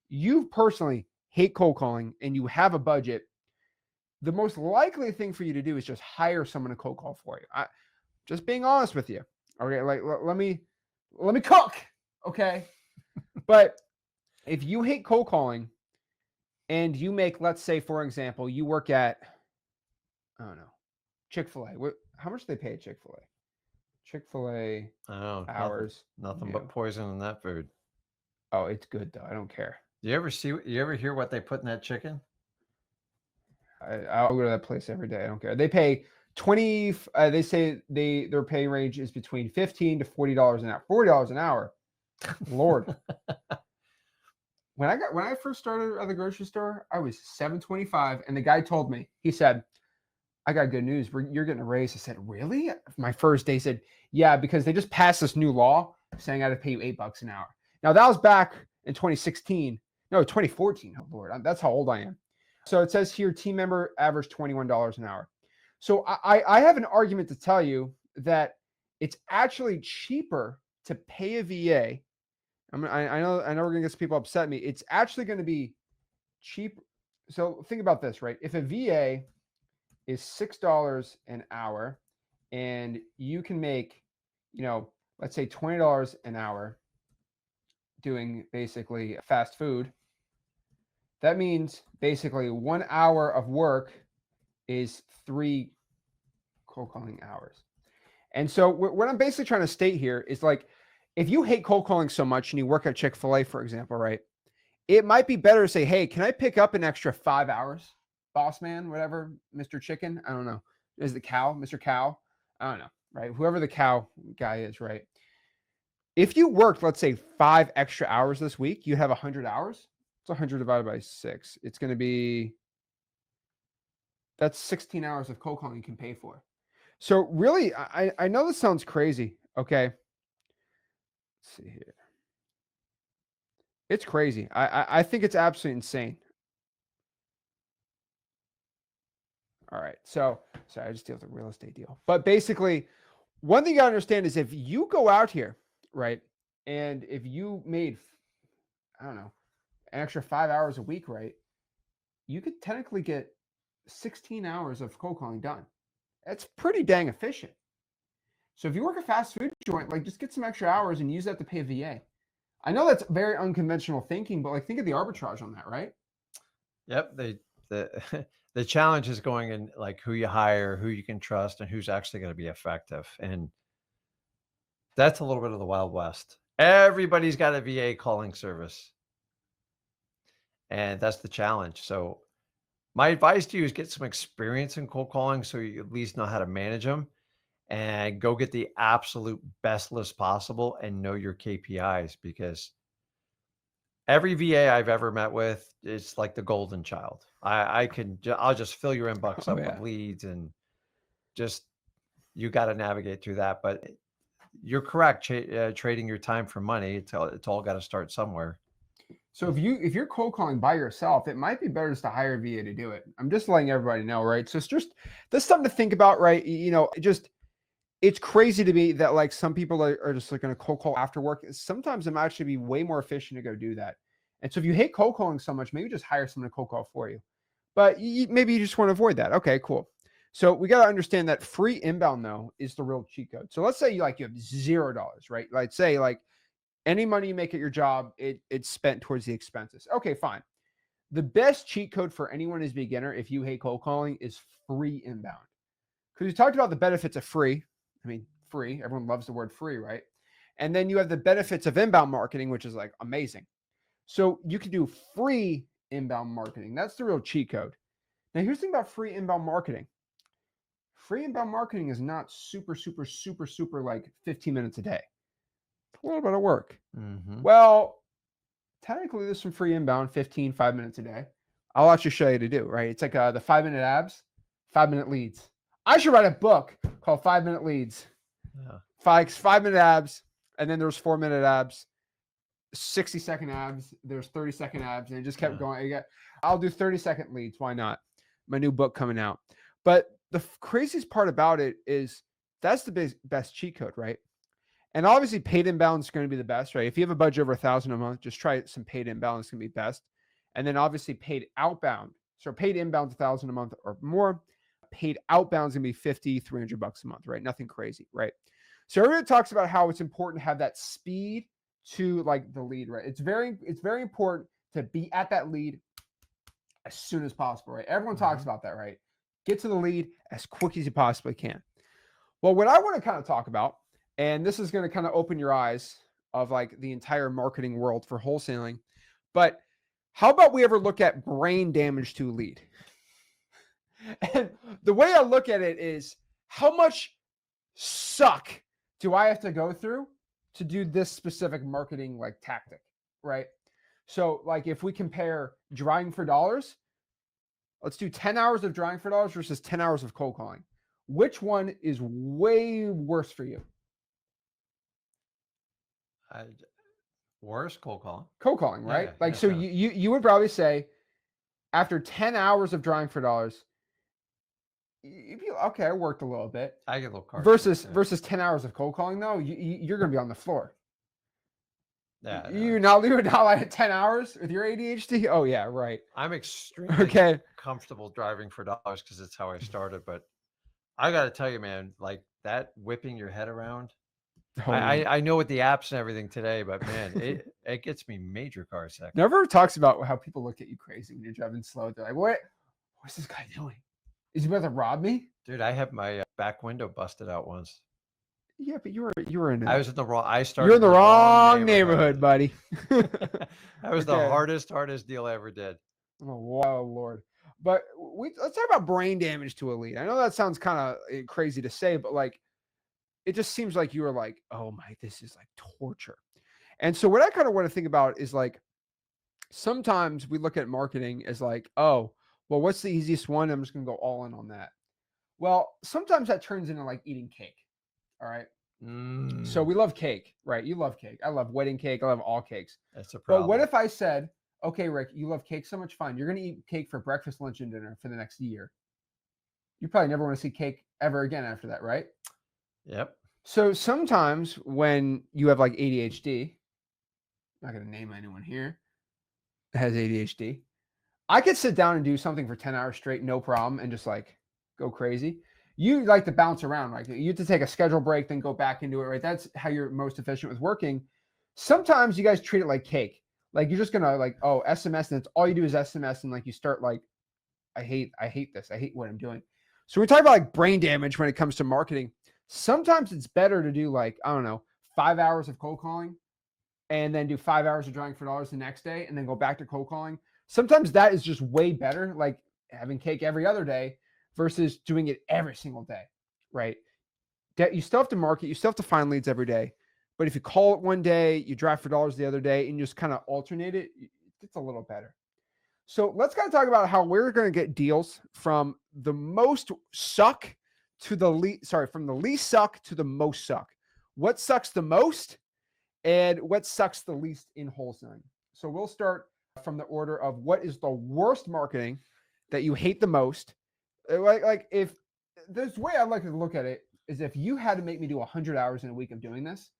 you personally hate cold calling and you have a budget, the most likely thing for you to do is just hire someone to cold call for you. Just being honest with you. Okay, like let me cook. Okay. But if you hate cold calling and you make, let's say, for example, you work at, I don't know, Chick-fil-A. How much do they pay at Chick-fil-A? Chick-fil-A hours. Nothing but poison in that food. Oh, it's good though. I don't care. You ever hear what they put in that chicken? I'll go to that place every day. I don't care. They pay 20. They say their pay range is between $15 to $40 an hour. $40 an hour. Lord. When I first started at the grocery store, I was $7.25, and the guy told me, he said, I got good news. You're getting a raise. I said, really? My first day, he said, yeah, because they just passed this new law saying I had to pay you $8 an hour. Now that was back in 2016. No, 2014. Oh Lord, that's how old I am. So it says here, team member averaged $21 an hour. So I have an argument to tell you that it's actually cheaper to pay a VA. I know we're gonna get some people upset at me. It's actually going to be cheap. So think about this, right? If a VA is $6 an hour and you can make, let's say $20 an hour doing basically fast food, that means basically 1 hour of work is 3 cold calling hours. And so what I'm basically trying to state here is, like, if you hate cold calling so much and you work at Chick-fil-A, for example, right? It might be better to say, hey, can I pick up an extra 5 hours? Boss man, whatever, Mr. Chicken, I don't know. Is the cow, Mr. Cow? I don't know, right? Whoever the cow guy is, right? If you worked, let's say 5 extra hours this week, you have 100 hours. It's 100 divided by 6. It's going to be, that's 16 hours of cold calling you can pay for. So really, I know this sounds crazy. Okay. Let's see here. It's crazy. I think it's absolutely insane. All right. So sorry, I just deal with a real estate deal. But basically, one thing you gotta understand is if you go out here, right, and if you made, I don't know, an extra 5 hours a week, right, you could technically get 16 hours of cold calling done. That's pretty dang efficient. So if you work a fast food joint, like, just get some extra hours and use that to pay a VA. I know that's very unconventional thinking, but like, think of the arbitrage on that, right? Yep. The challenge is going in, like, who you hire, who you can trust, and who's actually going to be effective. And that's a little bit of the Wild West. Everybody's got a VA calling service. And that's the challenge. So my advice to you is get some experience in cold calling so you at least know how to manage them, and go get the absolute best list possible and know your KPIs, because every VA I've ever met with is like the golden child. I'll just fill your inbox up with leads, and just, you got to navigate through that. But you're correct. Trading your time for money. It's all got to start somewhere. So if you're cold calling by yourself, it might be better just to hire a VA to do it. I'm just letting everybody know, right? So that's something to think about, right? It's crazy to me that, like, some people are just like going to cold call after work. Sometimes it might actually be way more efficient to go do that. And so if you hate cold calling so much, maybe just hire someone to cold call for you. But maybe you just want to avoid that. Okay, cool. So we got to understand that free inbound, though, is the real cheat code. So let's say you have $0, right? Like, say, like, any money you make at your job, it's spent towards the expenses. Okay, fine. The best cheat code for anyone who's a beginner, if you hate cold calling, is free inbound. Because we talked about the benefits of free. I mean, free. Everyone loves the word free, right? And then you have the benefits of inbound marketing, which is like amazing. So you can do free inbound marketing. That's the real cheat code. Now, here's the thing about free inbound marketing. Free inbound marketing is not super like 15 minutes a day. It's a little bit of work. Well, technically, there's some free inbound 5 minutes a day. I'll actually show you to do, right? It's like the 5-minute abs, 5-minute leads. I should write a book called 5-minute leads. Yeah. 5-minute abs, and then there's 4-minute abs, 60-second abs, there's 30-second abs, and it just kept going. I'll do 30-second leads. Why not? My new book coming out. But the craziest part about it is that's the best cheat code, right? And obviously paid inbound is going to be the best, right? If you have a budget over $1,000 a month, just try some paid inbound. It's going to be best. And then obviously paid outbound. So paid inbound $1,000 a month or more. Paid outbound is going to be $50, $300 a month, right? Nothing crazy, right? So everybody talks about how it's important to have that speed to like the lead, right? It's very important to be at that lead as soon as possible, right? Everyone talks about that, right? Get to the lead as quick as you possibly can. Well, what I want to kind of talk about, and this is going to kind of open your eyes of like the entire marketing world for wholesaling, but how about we ever look at brain damage to a lead? And the way I look at it is, how much suck do I have to go through to do this specific marketing like tactic, right? So like if we compare drawing for dollars, let's do 10 hours of drawing for dollars versus 10 hours of cold calling. Which one is way worse for you? Worse, cold calling. Cold calling, right? Yeah, like, yeah, so yeah. you would probably say after 10 hours of drawing for dollars, you'd be okay, I worked a little bit. I get a little card versus 10 hours of cold calling, though, you're going to be on the floor. Yeah, you're not like 10 hours with your ADHD. Oh yeah, right. I'm extremely comfortable driving for dollars because it's how I started. But I got to tell you, man, like that whipping your head around. I know with the apps and everything today, but man, it gets me major car sick. Never talks about how people look at you crazy when you're driving slow. They're like, what's this guy doing? Is he about to rob me? Dude, I had my back window busted out once. Yeah, but you were in. I was in the wrong. I started. You're in the wrong neighborhood, buddy. That was the hardest deal I ever did. Oh wow, Lord! But let's talk about brain damage to a lead. I know that sounds kind of crazy to say, but like, it just seems like you were like, oh my, this is like torture. And so what I kind of want to think about is like, sometimes we look at marketing as like, oh, well, what's the easiest one? I'm just gonna go all in on that. Well, sometimes that turns into like eating cake. All right. So we love cake, right? You love cake. I love wedding cake. I love all cakes. That's a problem. But what if I said, okay, Rick, you love cake so much, fine. You're going to eat cake for breakfast, lunch, and dinner for the next year. You probably never want to see cake ever again after that, right? Yep. So sometimes when you have like ADHD, I'm not going to name anyone here that has ADHD, I could sit down and do something for 10 hours straight, no problem, and just like go crazy. You like to bounce around, right? You have to take a schedule break, then go back into it, right? That's how you're most efficient with working. Sometimes you guys treat it like cake. Like you're just gonna like, oh, SMS, and it's all you do is SMS, and like you start like, I hate this. I hate what I'm doing. So we're talking about like brain damage when it comes to marketing. Sometimes it's better to do like, I don't know, 5 hours of cold calling and then do 5 hours of drawing for dollars the next day and then go back to cold calling. Sometimes that is just way better, like having cake every other day versus doing it every single day, right? That you still have to market, you still have to find leads every day. But if you call it one day, you drive for dollars the other day, and you just kind of alternate it, it's a little better. So let's kind of talk about how we're going to get deals from the most suck to the least, from the least suck to the most suck. What sucks the most and what sucks the least in wholesaling. So we'll start from the order of what is the worst marketing that you hate the most. Like if this way I like to look at it is, if you had to make me do 100 hours in a week of doing this,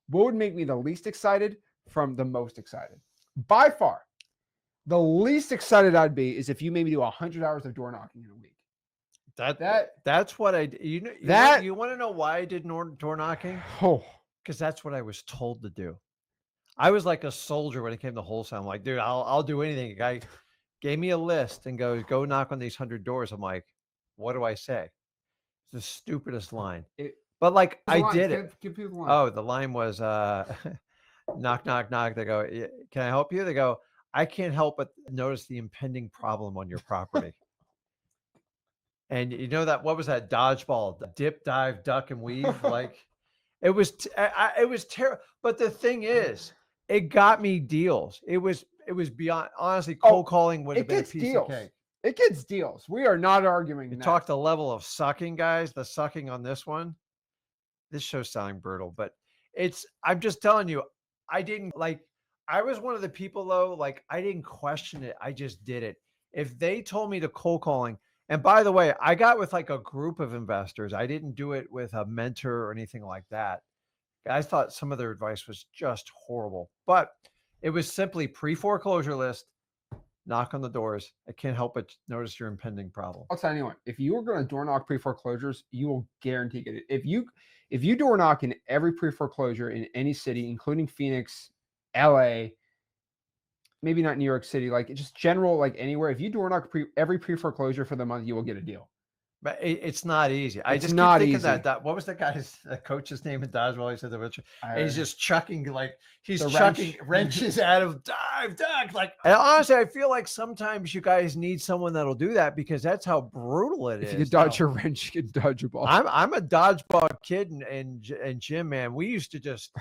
what would make me the least excited from the most excited? By far, the least excited I'd be is if you made me do 100 hours of door knocking in a week. That's what I you want to know why I did door knocking? Oh, because that's what I was told to do. I was like a soldier when it came to wholesale. I'm like, dude, I'll do anything. A guy gave me a list and goes, go knock on these 100 doors. I'm like, what do I say? It's the stupidest line. But like What's I the line? did it. Give people the line. Oh, the line was knock, knock, knock. They go, "Yeah, can I help you?" They go, I can't help but notice the impending problem on your property. And you know that what was that dodgeball? Dip, dive, duck, and weave. Like it was it was terrible. But the thing is, it got me deals. It was beyond honestly, cold calling would have It been a gets piece of deals. cake. It gets deals. We are not arguing You that. talk the level of sucking, guys. The sucking on this one. This show's sounding brutal, but I'm just telling you, I didn't like, I was one of the people though, like I didn't question it. I just did it. If they told me to cold calling, and by the way, I got with like a group of investors. I didn't do it with a mentor or anything like that. I thought some of their advice was just horrible, but it was simply pre-foreclosure list, knock on the doors. I can't help but notice your impending problem. I'll tell you what, if you are going to door knock pre-foreclosures, you will guarantee get it. If you door knock in every pre-foreclosure in any city, including Phoenix, LA, maybe not New York City, like just general, like anywhere, if you door knock every pre-foreclosure for the month, you will get a deal. But it's not easy. I It's just keep not thinking easy. that what was the guy's coach's name in dodgeball? He said and he's just chucking like he's The chucking wrench. wrenches out of dive. Like, and honestly, I feel like sometimes you guys need someone that'll do that because that's how brutal it is. If you can dodge a wrench, you can dodge a ball. I'm a dodgeball kid and Jim, man. We used to just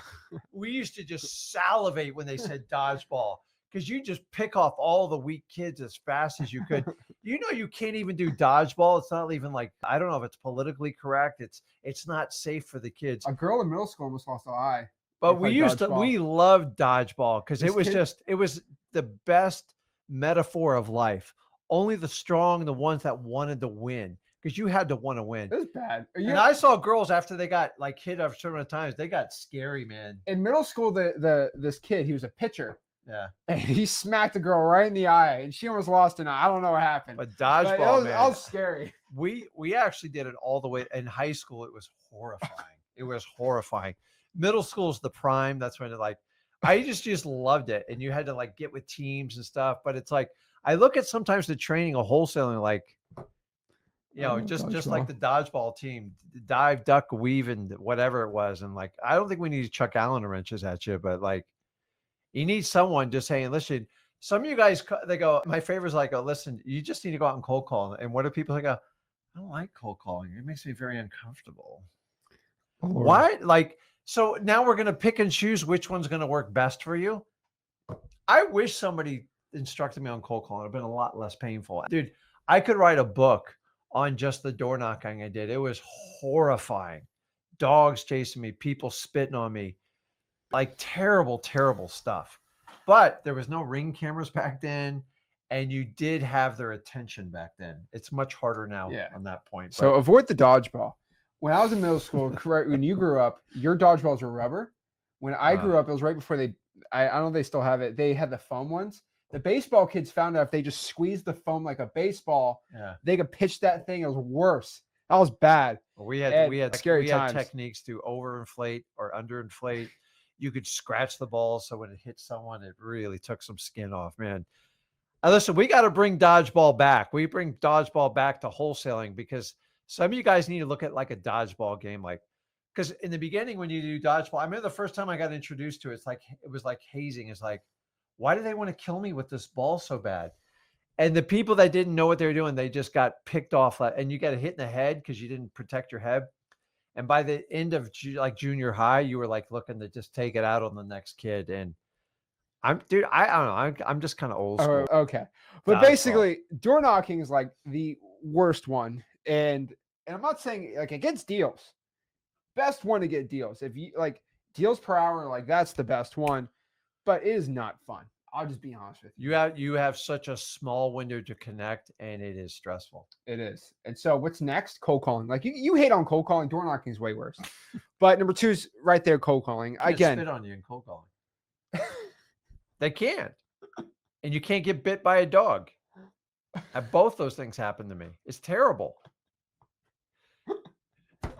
salivate when they said dodgeball. Because you just pick off all the weak kids as fast as you could. You know, you can't even do dodgeball. It's not even like, I don't know if it's politically correct. It's not safe for the kids. A girl in middle school almost lost an eye. But we loved dodgeball because it was the best metaphor of life. Only the strong, the ones that wanted to win, because you had to want to win. It was bad. And I saw girls after they got like hit a certain times, they got scary, man. In middle school, this kid, he was a pitcher. Yeah. And he smacked a girl right in the eye, and she almost lost an eye. I don't know what happened. But dodgeball, man. That was scary. We actually did it all the way. In high school, it was horrifying. It was horrifying. Middle school is the prime. That's when I just loved it. And you had to like get with teams and stuff. But it's like, I look at sometimes the training of wholesaling, like, you know, just like the dodgeball team, dive, duck, weave, and whatever it was. And like, I don't think we need to chuck Allen wrenches at you, but like, you need someone just saying, listen, some of you guys, they go, my favorite is like, oh, listen, you just need to go out and cold call. And what do people think? I don't like cold calling. It makes me very uncomfortable. What? Like, so now we're going to pick and choose which one's going to work best for you. I wish somebody instructed me on cold calling. It would have been a lot less painful. Dude, I could write a book on just the door knocking I did. It was horrifying. Dogs chasing me, people spitting on me. Like terrible, terrible stuff. But there was no Ring cameras back then, and you did have their attention back then. It's much harder now on that point. So avoid the dodgeball. When I was in middle school, when you grew up, your dodgeballs were rubber. When I grew up, it was right before I don't know if they still have it. They had the foam ones. The baseball kids found out if they just squeezed the foam like a baseball, they could pitch that thing. It was worse. That was bad. Well, we had scary times. Techniques to overinflate or underinflate. You could scratch the ball so when it hit someone, it really took some skin off, man. Listen, we got to bring dodgeball back. We bring dodgeball back to wholesaling because some of you guys need to look at like a dodgeball game, like because in the beginning when you do dodgeball, I remember the first time I got introduced to it, it was like hazing. It's like, why do they want to kill me with this ball so bad? And the people that didn't know what they were doing, they just got picked off, and you got hit in the head because you didn't protect your head. And by the end of like junior high, you were like looking to just take it out on the next kid. And I don't know. I'm just kind of old school. Okay. But basically, door knocking is like the worst one. And I'm not saying like it gets deals. Best one to get deals. If you like deals per hour, like that's the best one. But it is not fun. I'll just be honest with you. You have such a small window to connect, and it is stressful. It is. And so what's next? Cold calling. Like you hate on cold calling. Door knocking is way worse. But number 2 is right there, cold calling. Again, spit on you in cold calling. They can't. And you can't get bit by a dog. Both those things happen to me. It's terrible.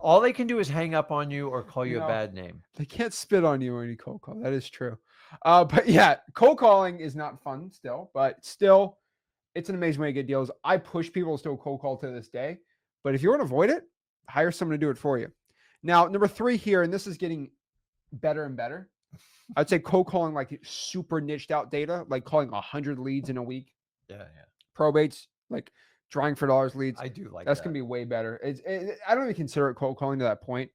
All they can do is hang up on you or call you a bad name. They can't spit on you when you cold call. That is true. But yeah, cold calling is not fun still, but still, it's an amazing way to get deals. I push people to still cold call to this day, but if you want to avoid it, hire someone to do it for you. Now, number 3 here, and this is getting better and better. I'd say cold calling like super niched out data, like calling 100 leads in a week. Yeah. Probates, like drawing for dollars leads. I do like That's that. gonna be way better. I don't even consider it cold calling to that point.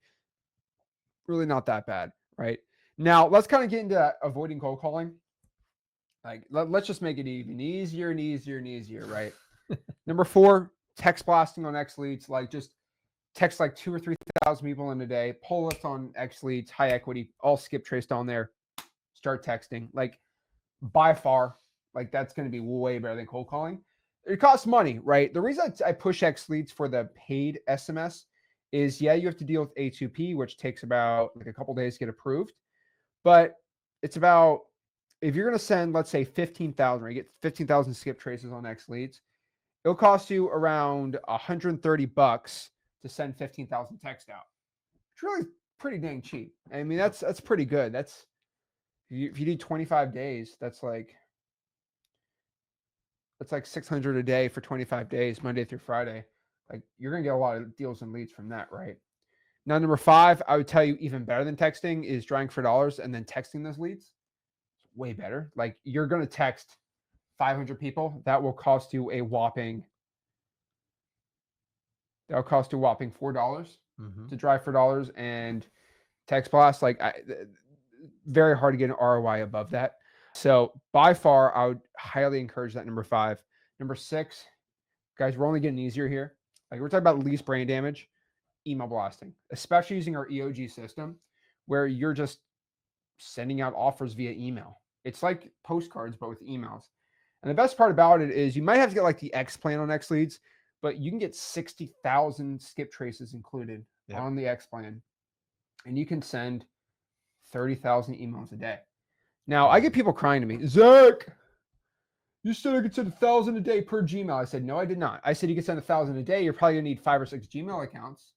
Really not that bad, right? Now let's kind of get into avoiding cold calling. Like let's just make it even easier and easier and easier, right? Number 4, text blasting on X leads. Like just text like 2,000 or 3,000 people in a day. Pull list on X leads, high equity, all skip traced on there. Start texting. Like by far, like that's going to be way better than cold calling. It costs money, right? The reason I push X leads for the paid SMS is, yeah, you have to deal with A2P, which takes about like a couple days to get approved. But it's about, if you're going to send, let's say 15,000, or you get 15,000 skip traces on X leads, it'll cost you around $130 to send 15,000 text out. It's really pretty dang cheap. I mean, that's pretty good. That's, if you do 25 days, that's like 600 a day for 25 days, Monday through Friday. Like you're going to get a lot of deals and leads from that, right? Now, number 5, I would tell you even better than texting is drawing for dollars and then texting those leads. It's way better. Like you're going to text 500 people. That will cost you a whopping $4 to drive for dollars, and text blast, like very hard to get an ROI above that. So by far, I would highly encourage that. Number 5. Number 6, guys, we're only getting easier here. Like we're talking about least brain damage, email blasting, especially using our EOG system where you're just sending out offers via email. It's like postcards, but with emails. And the best part about it is you might have to get like the X plan on X leads, but you can get 60,000 skip traces included on the X plan. And you can send 30,000 emails a day. Now, I get people crying to me, Zach, you said I could send 1,000 a day per Gmail. I said, no, I did not. I said you could send 1,000 a day. You're probably going to need 5 or 6 Gmail accounts.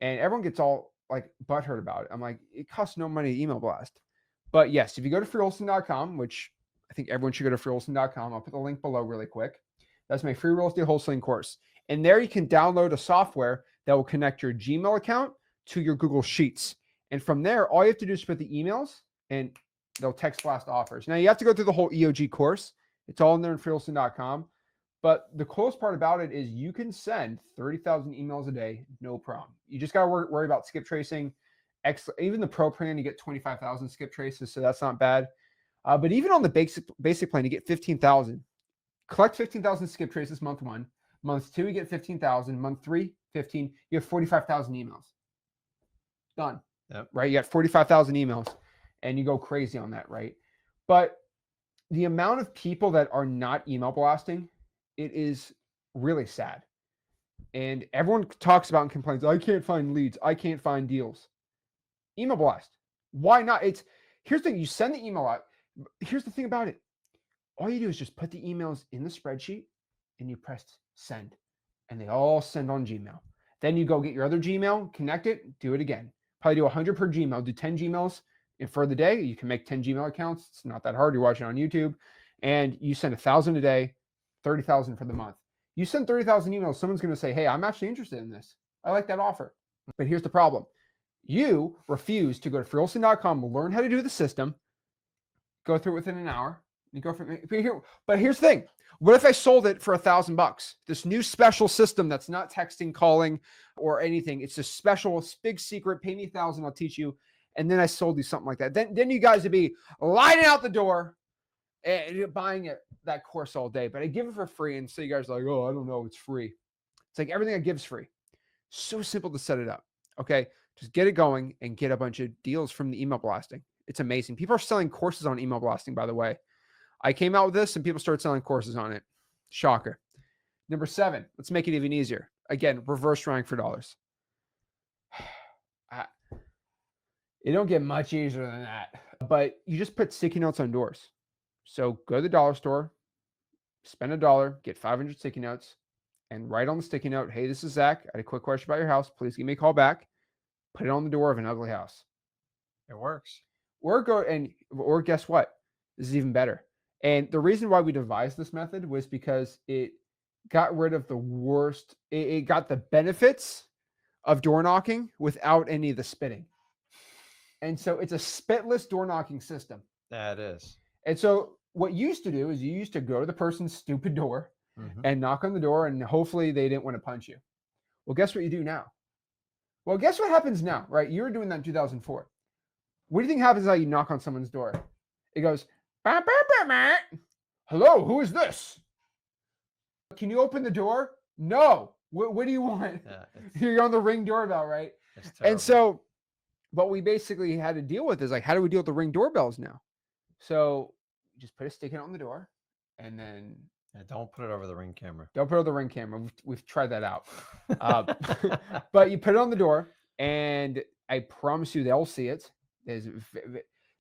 And everyone gets all like butthurt about it. I'm like, it costs no money to email blast. But yes, if you go to freewholesaling.com, which I think everyone should go to freewholesaling.com. I'll put the link below really quick. That's my free real estate wholesaling course. And there you can download a software that will connect your Gmail account to your Google Sheets. And from there, all you have to do is put the emails and they'll text blast offers. Now you have to go through the whole EOG course. It's all in there in freewholesaling.com. But the coolest part about it is you can send 30,000 emails a day, no problem. You just got to worry about skip tracing. Even the pro plan, you get 25,000 skip traces, so that's not bad. But even on the basic plan, you get 15,000. Collect 15,000 skip traces month 1. Month 2, you get 15,000. Month 3, 15. You have 45,000 emails. Done. Yep. Right? You got 45,000 emails, and you go crazy on that, right? But the amount of people that are not email blasting, it is really sad. And everyone talks about and complains, I can't find leads. I can't find deals. Email blast. Why not? Here's the thing. You send the email out. Here's the thing about it. All you do is just put the emails in the spreadsheet and you press send. And they all send on Gmail. Then you go get your other Gmail, connect it, do it again. Probably do 100 per Gmail. Do 10 Gmails. And for the day, you can make 10 Gmail accounts. It's not that hard. You're watching on YouTube. And you send 1,000 a day, 30,000 for the month. You send 30,000 emails, someone's going to say, hey, I'm actually interested in this. I like that offer. But here's the problem. You refuse to go to freewholesaling.com, learn how to do the system, go through it within an hour. You go from here. But here's the thing. What if I sold it for $1,000? This new special system that's not texting, calling, or anything. It's a special, big secret. Pay me $1,000. I'll teach you. And then I sold you something like that. Then you guys would be lining out the door and buying that course all day. But I give it for free. And so you guys are like, oh, I don't know. It's free. It's like everything I give is free. So simple to set it up. Okay. Just get it going and get a bunch of deals from the email blasting. It's amazing. People are selling courses on email blasting, by the way. I came out with this and people started selling courses on it. Shocker. Number 7, let's make it even easier. Again, reverse drawing for dollars. It don't get much easier than that. But you just put sticky notes on doors. So go to the dollar store, spend $1, get 500 sticky notes, and write on the sticky note, hey, this is Zach. I had a quick question about your house. Please give me a call back. Put it on the door of an ugly house. It works. Or guess what? This is even better. And the reason why we devised this method was because it got rid of the worst. It got the benefits of door knocking without any of the spitting. And so it's a spitless door knocking system. That is. And so what you used to do is you used to go to the person's stupid door and knock on the door, and hopefully they didn't want to punch you. Well, guess what you do now? Well, guess what happens now, right? You were doing that in 2004. What do you think happens now you knock on someone's door? It goes, bah, bah, bah, bah. Hello, who is this? Can you open the door? No. What do you want? Yeah, You're on the Ring doorbell, right? And so what we basically had to deal with is like, how do we deal with the Ring doorbells now? So just put a stick on the door, and then don't put it over the Ring camera. Don't put it on the Ring camera. We've tried that out. But you put it on the door, and I promise you they'll see it.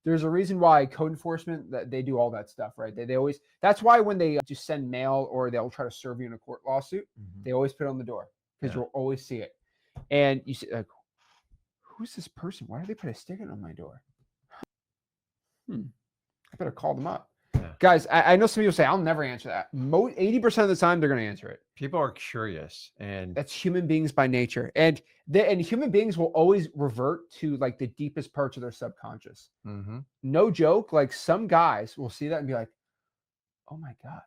There's a reason why code enforcement, that they do all that stuff, right? They always, that's why when they just send mail or they'll try to serve you in a court lawsuit, they always put it on the door because you'll always see it. And you say, like, who's this person? Why did they put a sticker on my door? I better call them up. Yeah. Guys, I know some people say, I'll never answer that. 80% of the time, they're going to answer it. People are curious, and that's human beings by nature. And human beings will always revert to like the deepest parts of their subconscious. No joke. Like some guys will see that and be like, oh my God,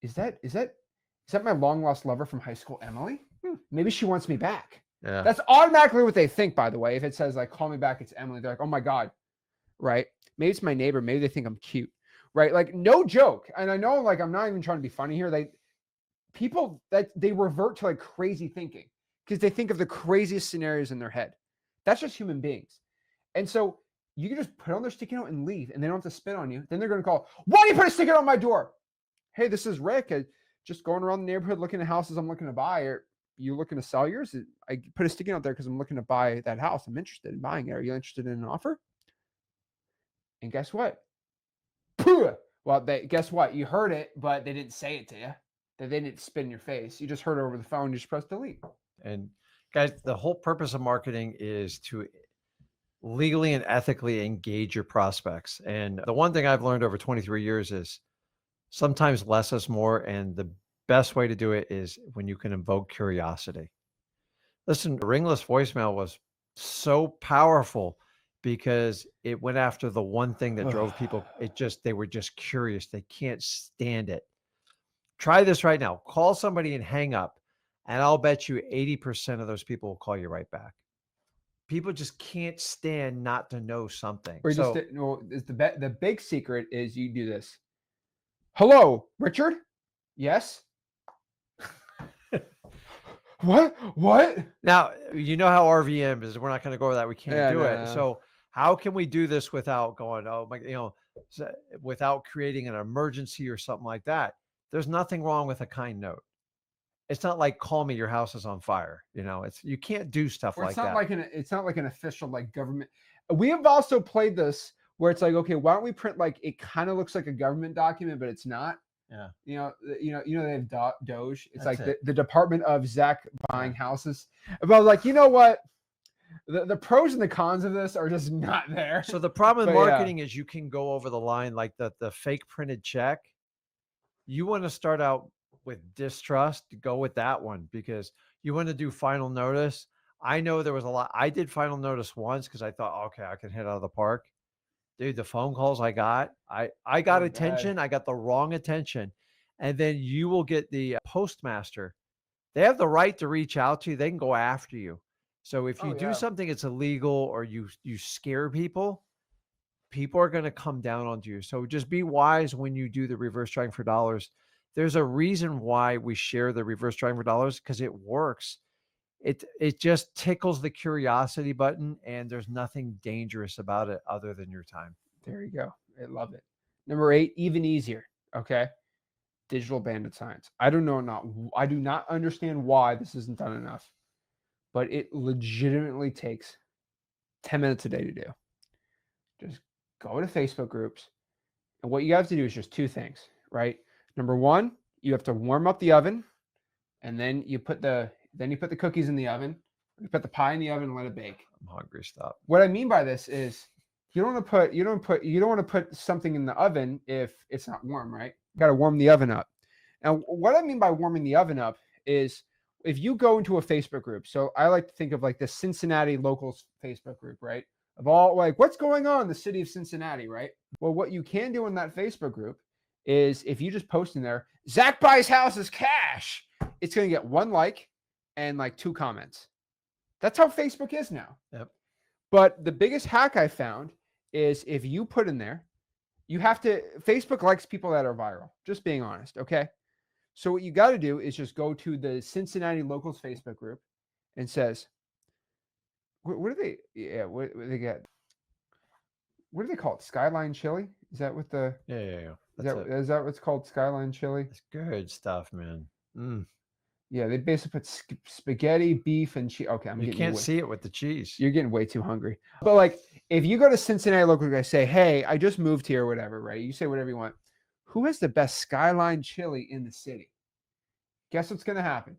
is that my long lost lover from high school, Emily? Maybe she wants me back. Yeah. That's automatically what they think, by the way. If it says like, call me back, it's Emily. They're like, oh my God. Right. Maybe it's my neighbor. Maybe they think I'm cute. Right. Like no joke. And I know, like, I'm not even trying to be funny here. People that they revert to like crazy thinking because they think of the craziest scenarios in their head. That's just human beings. And so you can just put on their sticky note and leave, and they don't have to spit on you. Then they're going to call, why do you put a sticky note on my door? Hey, this is Rick. Just going around the neighborhood looking at houses I'm looking to buy. Are you looking to sell yours? I put a sticky note there because I'm looking to buy that house. I'm interested in buying it. Are you interested in an offer? And guess what? Well, guess what? You heard it, but they didn't say it to you. They didn't spit in your face. You just heard it over the phone. You just press delete. And guys, the whole purpose of marketing is to legally and ethically engage your prospects. And the one thing I've learned over 23 years is sometimes less is more. And the best way to do it is when you can invoke curiosity. Listen, ringless voicemail was so powerful because it went after the one thing that drove people. They were just curious. They can't stand it. Try this right now. Call somebody and hang up, and I'll bet you 80% of those people will call you right back. People just can't stand not to know something. Or the big secret is you do this. Hello, Richard? Yes. What? Now, you know how RVM is. We're not going to go over that. We can't do it. So how can we do this without going, oh my, without creating an emergency or something like that? There's nothing wrong with a kind note. It's not like, call me, your house is on fire. You can't do stuff like that. It's not like an official like government. We have also played this where it's like, okay, why don't we print like it kind of looks like a government document, but it's not. Yeah. They have Doge. It's like the Department of Zach buying houses. But I was like, you know what? The pros and the cons of this are just not there. So the problem with marketing is you can go over the line, like the fake printed check. You want to start out with distrust, go with that one because you want to do final notice. I know there was a lot. I did final notice once because I thought, okay, I can hit out of the park. Dude, the phone calls I got attention. I got the wrong attention. And then you will get the postmaster. They have the right to reach out to you. They can go after you. So if you do something that's illegal or you scare people are going to come down onto you. So just be wise when you do the reverse trying for dollars. There's a reason why we share the reverse trying for dollars because it works. It just tickles the curiosity button, and there's nothing dangerous about it other than your time. There you go. I love it. Number 8, even easier. Okay. Digital bandit science. I do not understand why this isn't done enough, but it legitimately takes 10 minutes a day to do. Just go to Facebook groups. And what you have to do is just 2 things, right? Number 1, you have to warm up the oven, and then you put the cookies in the oven. You put the pie in the oven and let it bake. I'm hungry. Stop. What I mean by this is you don't want to put something in the oven if it's not warm, right? You got to warm the oven up. Now, what I mean by warming the oven up is if you go into a Facebook group, so I like to think of like the Cincinnati locals Facebook group, right? Of all like what's going on in the city of Cincinnati, right? Well, what you can do in that Facebook group is if you just post in there, Zach buys houses cash, it's going to get 1 like and like 2 comments. That's how Facebook is now. Yep. But the biggest hack I found is if you put in there, you have to, Facebook likes people that are viral, just being honest. Okay. So what you got to do is just go to the Cincinnati locals Facebook group and says, what do they, yeah, what they get? What do they call it? Skyline chili? Is that what the, Yeah. is that what's called Skyline chili? It's good stuff, man. Yeah, they basically put spaghetti, beef, and cheese. Okay, You can't see it with the cheese. You're getting way too hungry. But like, if you go to Cincinnati local guy, say, "Hey, I just moved here," or whatever, right? You say whatever you want. Who has the best Skyline chili in the city? Guess what's going to happen?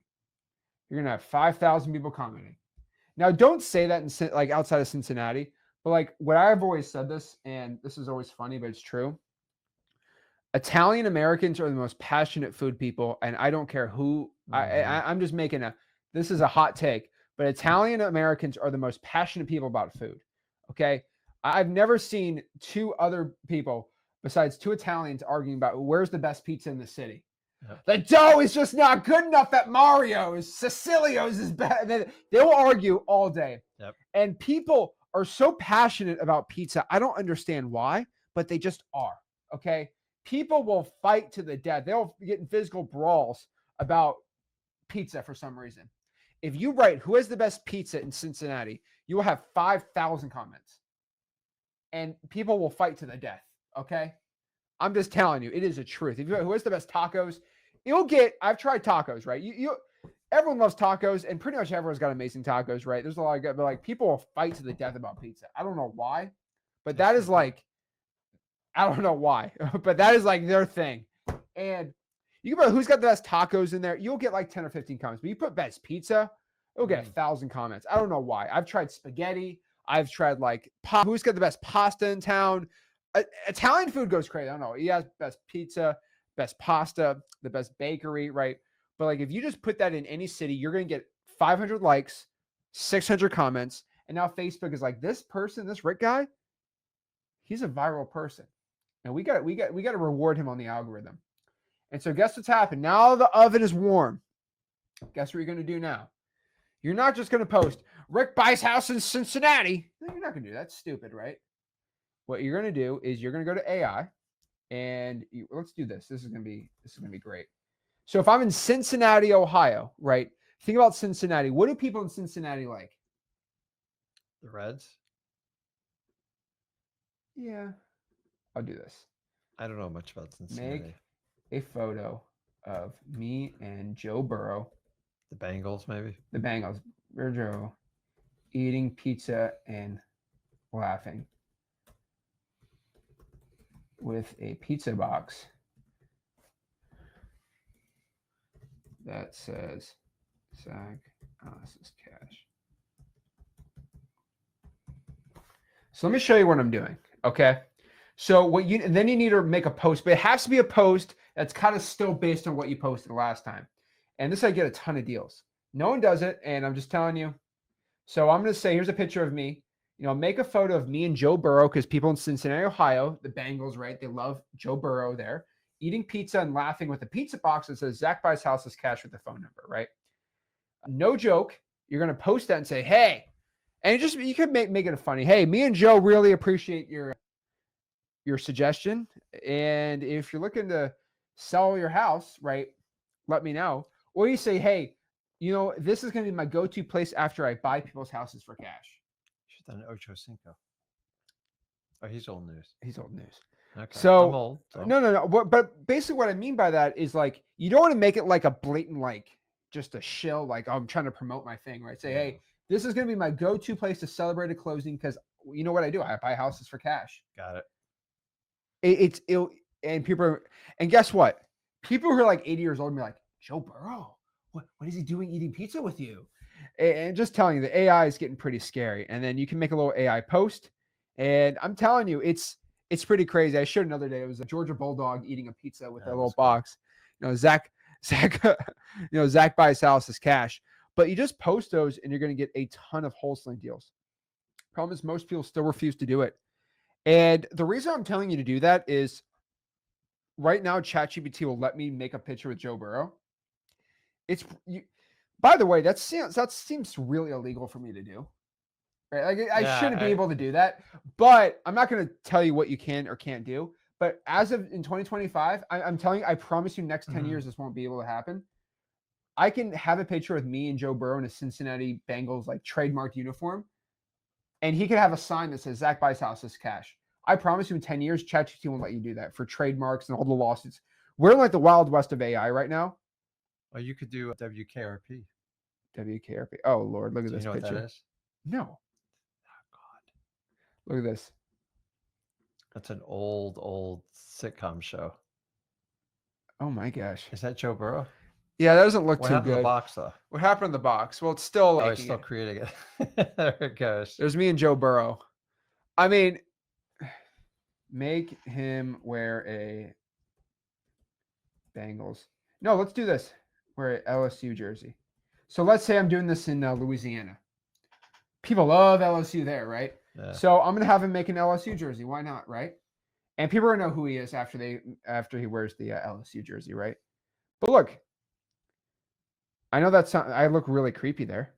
You're going to have 5,000 people commenting. Now, don't say that in like outside of Cincinnati, but like what I've always said this, and this is always funny, but it's true. Italian Americans are the most passionate food people, and I don't care who. I'm just making this is a hot take, but Italian Americans are the most passionate people about food. Okay, I've never seen 2 other people besides 2 Italians arguing about where's the best pizza in the city. Yep. The dough is just not good enough at Mario's. Sicilio's is better. They will argue all day. Yep. And people are so passionate about pizza. I don't understand why, but they just are. Okay. People will fight to the death. They'll get in physical brawls about pizza for some reason. If you write who has the best pizza in Cincinnati, you will have 5,000 comments. And people will fight to the death. Okay. I'm just telling you, it is a truth. If you who has the best tacos, you'll get, I've tried tacos, right? Everyone loves tacos, and pretty much everyone's got amazing tacos, right? There's a lot of good, but like people will fight to the death about pizza. I don't know why, but that is like, I don't know why, but that is like their thing. And you can put who's got the best tacos in there. You'll get like 10 or 15 comments, but you put best pizza, you'll get 1,000 comments. I don't know why. I've tried spaghetti. I've tried like who's got the best pasta in town. Italian food goes crazy. I don't know. He has best pizza, best pasta, the best bakery, right? But like if you just put that in any city, you're going to get 500 likes, 600 comments. And now Facebook is like, this person, this Rick guy, he's a viral person. And we got to reward him on the algorithm. And so guess what's happened? Now the oven is warm. Guess what you're going to do now? You're not just going to post Rick buys house in Cincinnati. No, you're not going to do that. That's stupid, right? What you're going to do is you're going to go to AI and let's do this. This is going to be great. So if I'm in Cincinnati, Ohio, right? Think about Cincinnati. What do people in Cincinnati like? The Reds? Yeah. I'll do this. I don't know much about Cincinnati. Make a photo of me and Joe Burrow. The Bengals, maybe? The Bengals. We're Joe eating pizza and laughing with a pizza box that says Zach Os's cash. So let me show you what I'm doing. Okay. So then you need to make a post, but it has to be a post that's kind of still based on what you posted last time. And this I get a ton of deals. No one does it, and I'm just telling you. So I'm going to say, here's a picture of me. Make a photo of me and Joe Burrow, because people in Cincinnati, Ohio, the Bengals, right? They love Joe Burrow there, eating pizza and laughing with a pizza box that says Zach buys houses cash with the phone number, right? No joke. You're going to post that and say, hey, and you could make it funny. Hey, me and Joe really appreciate your suggestion. And if you're looking to sell your house, right, let me know. Or you say, hey, this is going to be my go-to place after I buy people's houses for cash. Should have done Ocho Cinco. Oh, he's old news. He's old news. Okay. So, I'm old. So. No. But basically what I mean by that is like, you don't want to make it like a blatant, like just a shill, like, oh, I'm trying to promote my thing, right? Say, hey, this is going to be my go-to place to celebrate a closing because you know what I do? I buy houses for cash. Got it. And people and guess what? People who are like 80 years old and be like, Joe Burrow, what is he doing eating pizza with you? And just telling you, the AI is getting pretty scary. And then you can make a little AI post. And I'm telling you, it's pretty crazy. I showed another day. It was a Georgia Bulldog eating a pizza with a little box. Zach Zach, Zach buys houses cash. But you just post those and you're going to get a ton of wholesaling deals. Problem is most people still refuse to do it. And the reason I'm telling you to do that is right now, ChatGPT will let me make a picture with Joe Burrow. By the way, that seems really illegal for me to do. Right? Like I shouldn't be able to do that, but I'm not going to tell you what you can or can't do. But as of in 2025, I'm telling you, I promise you next 10 years, this won't be able to happen. I can have a picture with me and Joe Burrow in a Cincinnati Bengals like trademarked uniform. And he could have a sign that says Zach buys houses cash. I promise you in 10 years, ChatGPT won't let you do that for trademarks and all the lawsuits. We're in like the wild west of AI right now. Well, you could do WKRP. WKRP. Oh, Lord. Look at this picture. Do you know what that is? No. Oh, God. Look at this. That's an old sitcom show. Oh, my gosh. Is that Joe Burrow? Yeah, that doesn't look what too happened good. To the box, though? What happened to the box? Well, it's still it's still creating it. There it goes. There's me and Joe Burrow. I mean, make him wear a Bengals. No, let's do this. Wear an LSU jersey. So let's say I'm doing this in Louisiana. People love LSU there, right? Yeah. So I'm gonna have him make an LSU jersey. Why not, right? And people are gonna know who he is after he wears the LSU jersey, right? But look, I know I look really creepy there,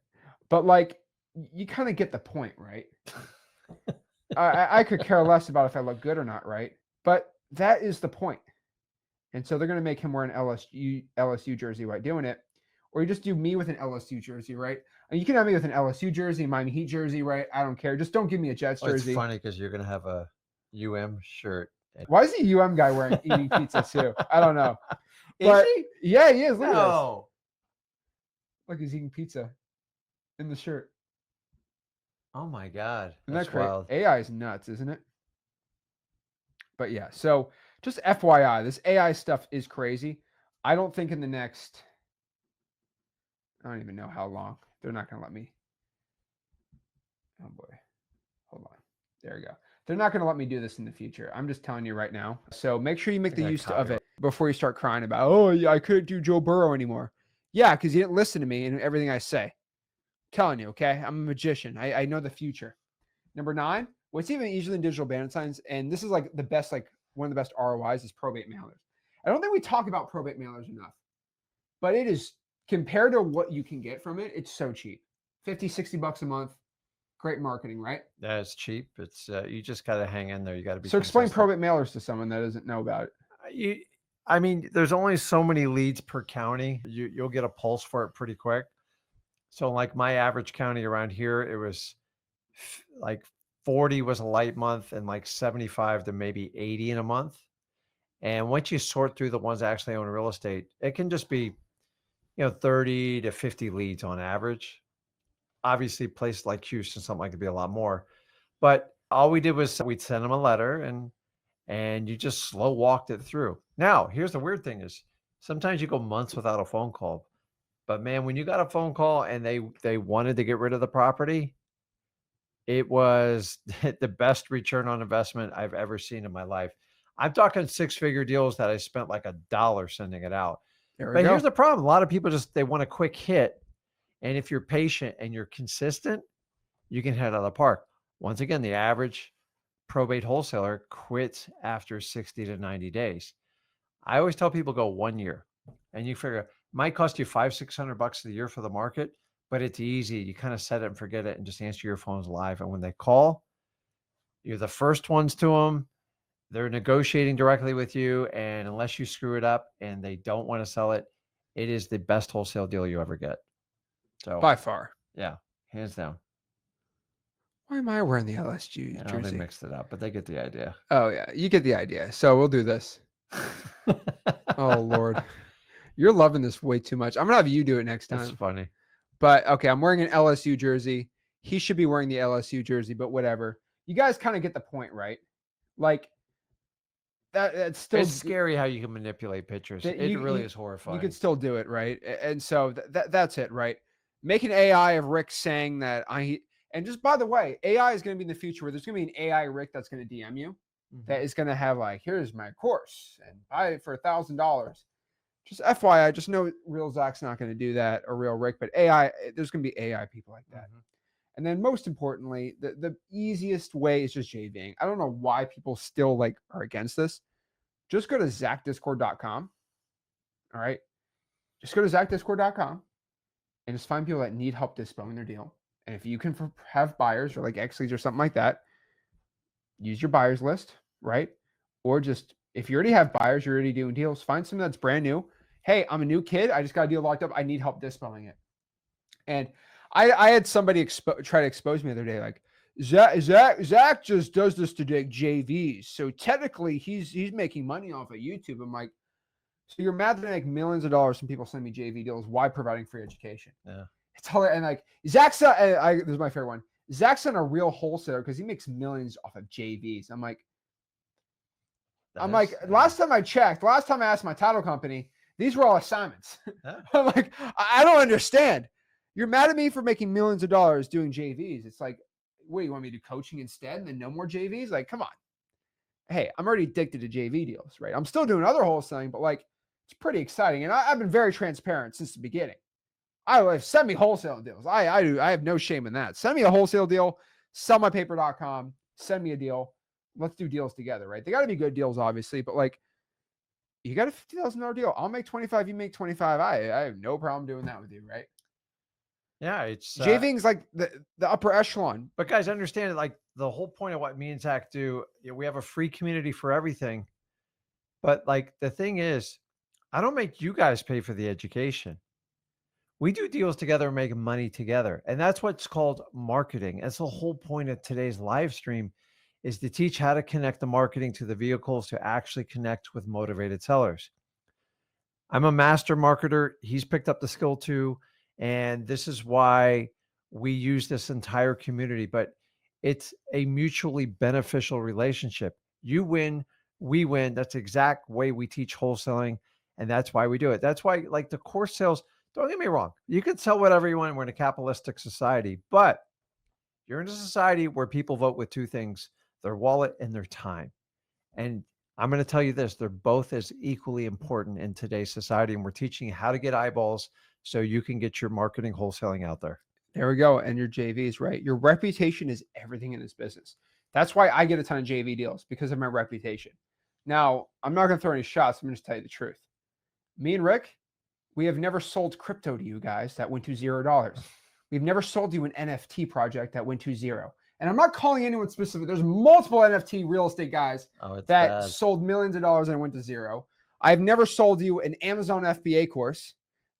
but like you kind of get the point, right? I could care less about if I look good or not, right? But that is the point. And so they're going to make him wear an LSU jersey while doing it. Or you just do me with an LSU jersey, right? And you can have me with an LSU jersey, Miami Heat jersey, right? I don't care. Just don't give me a Jets jersey. It's funny because you're going to have a UM shirt. Why is the UM guy eating pizza too? I don't know. Is he? Yeah, he is. Look at this. No. Look, he's eating pizza in the shirt. Oh my God. Isn't That's that crazy? wild. AI is nuts, isn't it? But yeah, so just FYI, this AI stuff is crazy. I don't think in the next, I don't even know how long. They're not going to let me. Oh boy. Hold on. There you go. They're not going to let me do this in the future. I'm just telling you right now. So make sure you make the use of it before you start crying about, oh, yeah, I couldn't do Joe Burrow anymore. Yeah, because you didn't listen to me and everything I say. I'm telling you, okay? I'm a magician. I know the future. Number 9, what's even easier than digital bandit signs, and this is like the best, like one of the best ROIs is probate mailers. I don't think we talk about probate mailers enough, but it is, compared to what you can get from it, it's so cheap. 50, 60 bucks a month. Great marketing, right? Yeah, it's cheap. It's you just got to hang in there. You got to be. So explain probate mailers to someone that doesn't know about it. I mean, there's only so many leads per county. You'll get a pulse for it pretty quick. So like my average county around here, it was like 40 was a light month and like 75 to maybe 80 in a month. And once you sort through the ones that actually own real estate, it can just be, 30 to 50 leads on average. Obviously places like Houston, something like to be a lot more, but all we did was we'd send them a letter and you just slow walked it through. Now, here's the weird thing is sometimes you go months without a phone call, but man, when you got a phone call and they wanted to get rid of the property, it was the best return on investment I've ever seen in my life. I'm talking 6-figure deals that I spent like $1 sending it out. But here's the problem. A lot of people they want a quick hit. And if you're patient and you're consistent, you can hit out of the park. Once again, the average probate wholesaler quits after 60 to 90 days. I always tell people go 1 year, and you figure it might cost you $500-600 a year for the market, but it's easy. You kind of set it and forget it and just answer your phones live. And when they call, you're the first ones to them. They're negotiating directly with you. And unless you screw it up and they don't want to sell it, it is the best wholesale deal you ever get. So by far. Yeah, hands down. Why am I wearing the LSU jersey? They mixed it up, but they get the idea. Oh, yeah. You get the idea. So we'll do this. Oh, Lord. You're loving this way too much. I'm going to have you do it next time. That's funny. But, okay, I'm wearing an LSU jersey. He should be wearing the LSU jersey, but whatever. You guys kind of get the point, right? Like, that's still... It's scary how you can manipulate pictures. It really is horrifying. You could still do it, right? And so that's it, right? Make an AI of Rick saying that and just by the way, AI is going to be in the future where there's going to be an AI Rick that's going to DM you that is going to have like, here's my course and buy it for $1,000. Just FYI, just know real Zach's not going to do that, or real Rick, but AI, there's going to be AI people like that. And then most importantly, the easiest way is just JVing. I don't know why people still like are against this. Just go to zachdiscord.com. All right. Just go to zachdiscord.com and just find people that need help dispoing their deal. And if you can have buyers or like X leads or something like that, use your buyers list, right? Or just, if you already have buyers, you're already doing deals, find something that's brand new. Hey, I'm a new kid. I just got a deal locked up. I need help dispoing it. And I had somebody try to expose me the other day, like, Zach just does this to dig JVs. So technically he's making money off of YouTube. I'm like, so you're mad that I make millions of dollars from people send me JV deals. Why providing free education? Yeah. It's all, and like Zach's this is my favorite one. Zach's not a real wholesaler because he makes millions off of JVs. I'm like, last time I checked, last time I asked my title company, these were all assignments. Yeah. I'm like, I don't understand. You're mad at me for making millions of dollars doing JVs. It's like, what, you want me to do coaching instead and then no more JVs? Like, come on. Hey, I'm already addicted to JV deals, right? I'm still doing other wholesaling, but like, it's pretty exciting. And I've been very transparent since the beginning. Send me wholesale deals. I have no shame in that. Send me a wholesale deal, sellmypaper.com, send me a deal. Let's do deals together, right? They got to be good deals, obviously, but like, you got a $50,000 deal. I'll make 25, you make 25. I have no problem doing that with you, right? Yeah, it's JVing's like the upper echelon. But guys, understand, like, the whole point of what me and Zach do, we have a free community for everything. But like, the thing is, I don't make you guys pay for the education. We do deals together and make money together. And that's what's called marketing. That's the whole point of today's live stream, is to teach how to connect the marketing to the vehicles to actually connect with motivated sellers. I'm a master marketer. He's picked up the skill too. And this is why we use this entire community, but it's a mutually beneficial relationship. You win, we win. That's the exact way we teach wholesaling. And that's why we do it. That's why, like, the course sales, don't get me wrong, you can sell whatever you want. We're in a capitalistic society, but you're in a society where people vote with two things: their wallet and their time. And I'm going to tell you this, they're both as equally important in today's society. And we're teaching you how to get eyeballs so you can get your marketing wholesaling out there. There we go. And your JVs, right? Your reputation is everything in this business. That's why I get a ton of JV deals, because of my reputation. Now, I'm not going to throw any shots. I'm going to tell you the truth. Me and Rick, we have never sold crypto to you guys that went to $0. We've never sold you an NFT project that went to zero. And I'm not calling anyone specific. There's multiple NFT real estate guys that sold millions of dollars and went to zero. I've never sold you an Amazon FBA course.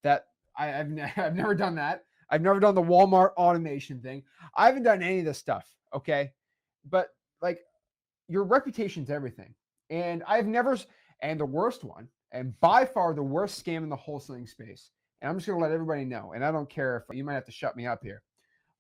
That I've never done that. I've never done the Walmart automation thing. I haven't done any of this stuff. Okay. But like, your reputation's everything. And and the worst one, and by far the worst scam in the wholesaling space, and I'm just going to let everybody know, and I don't care if you might have to shut me up here,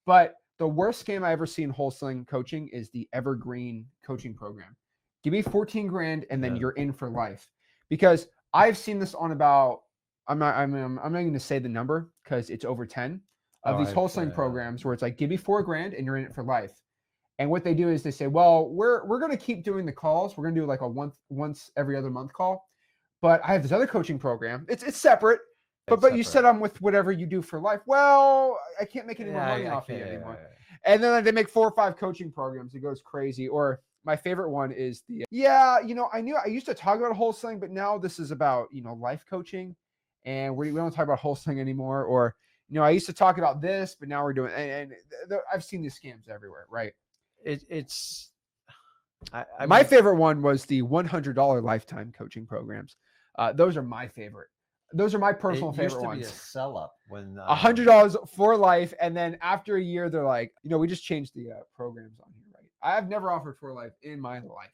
but the worst scam I ever see in wholesaling coaching is the evergreen coaching program. Give me 14 grand and then you're in for life. Because I've seen this on about, I'm not going to say the number because it's over 10 of these wholesaling programs where it's like, give me 4 grand and you're in it for life. And what they do is they say, well, we're going to keep doing the calls. We're going to do like a once every other month call. But I have this other coaching program. It's separate. But you said I'm with whatever you do for life. Well, I can't make any more money off of you anymore. And then they make 4 or 5 coaching programs. It goes crazy. Or my favorite one is I used to talk about wholesaling, but now this is about, life coaching, and we don't talk about wholesaling anymore. Or, I used to talk about this, but now we're doing, and I've seen these scams everywhere, right? My favorite one was the $100 lifetime coaching programs. Those are my favorite. Those are my personal favorite ones. It used to be a sell up when $100 for life, and then after a year, they're like, we just changed the programs on here, right? I've never offered for life in my life.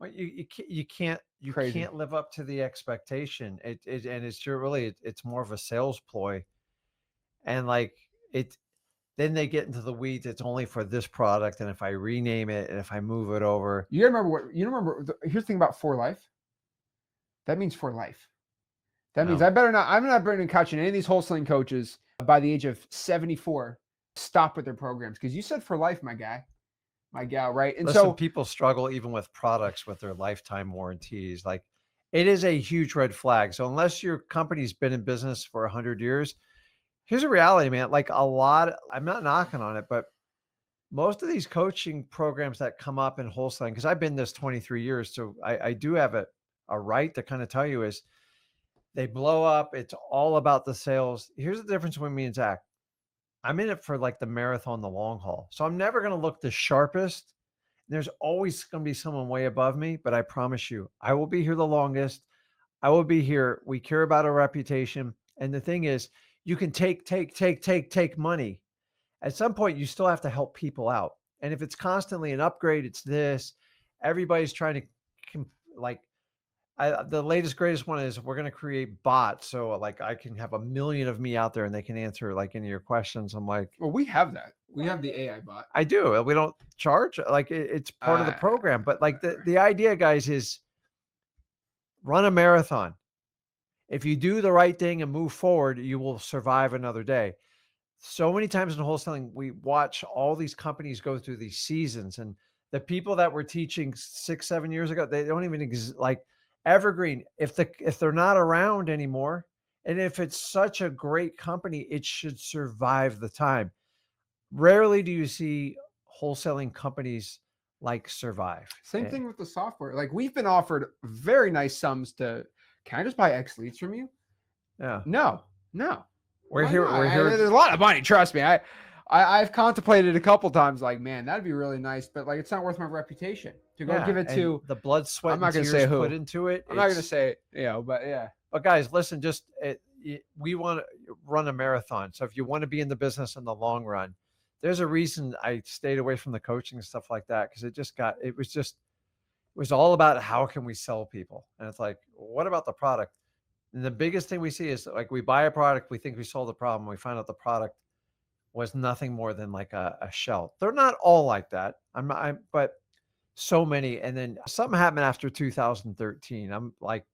Well, you can't live up to the expectation. It's more of a sales ploy, and then they get into the weeds. It's only for this product, and if I rename it and if I move it over, you remember here's the thing about for life. That means for life. That means I'm not burning couch, and any of these wholesaling coaches by the age of 74 stop with their programs, because you said for life, my guy, my gal, right? And listen, people struggle even with products with their lifetime warranties. Like, It is a huge red flag. So unless your company's been in business for 100 years, here's a reality, man. Like I'm not knocking on it, but most of these coaching programs that come up in wholesaling, because I've been this 23 years, so I do have a right to kind of tell you is they blow up. It's all about the sales. Here's the difference between me and Zach. I'm in it for like the marathon, the long haul. So I'm never going to look the sharpest. There's always going to be someone way above me, but I promise you, I will be here the longest. I will be here. We care about our reputation. And the thing is, you can take money. At some point, you still have to help people out. And if it's constantly an upgrade, it's this. Everybody's trying to like the latest greatest one is we're going to create bots. So like I can have 1 million of me out there and they can answer like any of your questions. I'm like, Well, we have that. We have the AI bot. I do. We don't charge. Like it's part of the program. But like the idea, guys, is run a marathon. If you do the right thing and move forward, you will survive another day. So many times in wholesaling, we watch all these companies go through these seasons, and the people that were teaching 6, 7 years ago, they don't even like evergreen. If they're not around anymore, and if it's such a great company, it should survive the time. Rarely do you see wholesaling companies like survive. Same thing with the software. Like we've been offered very nice sums to, can I just buy X leads from you? Yeah. No. We're Why here. not? We're here. There's a lot of money. Trust me. I've contemplated a couple times. Like, man, that'd be really nice, but like, it's not worth my reputation to go give it to the blood, sweat, I'm not and gonna tears say who. put into it. I'm not gonna say it, but yeah. But guys, listen. We want to run a marathon. So if you want to be in the business in the long run, there's a reason I stayed away from the coaching and stuff like that because it was all about how can we sell people, and it's like, what about the product? And the biggest thing we see is like we buy a product, we think we solved the problem, we find out the product was nothing more than like a shell. They're not all like that. But so many. And then something happened after 2013. I'm like,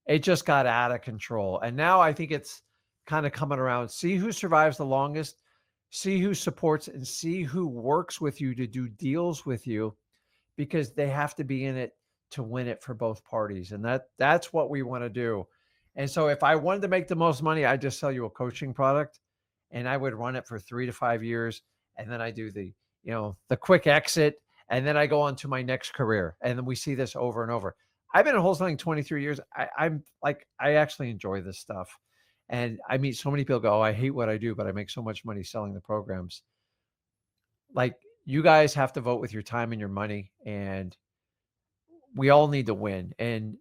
it just got out of control. And now I think it's kind of coming around. See who survives the longest, see who supports, and see who works with you to do deals with you because they have to be in it to win it for both parties. And that's what we want to do. And so if I wanted to make the most money, I'd just sell you a coaching product and I would run it for 3 to 5 years. And then I do the quick exit. And then I go on to my next career. And then we see this over and over. I've been in wholesaling 23 years. I'm like, I actually enjoy this stuff. And I meet so many people go, oh, I hate what I do, but I make so much money selling the programs. Like you guys have to vote with your time and your money. And we all need to win. And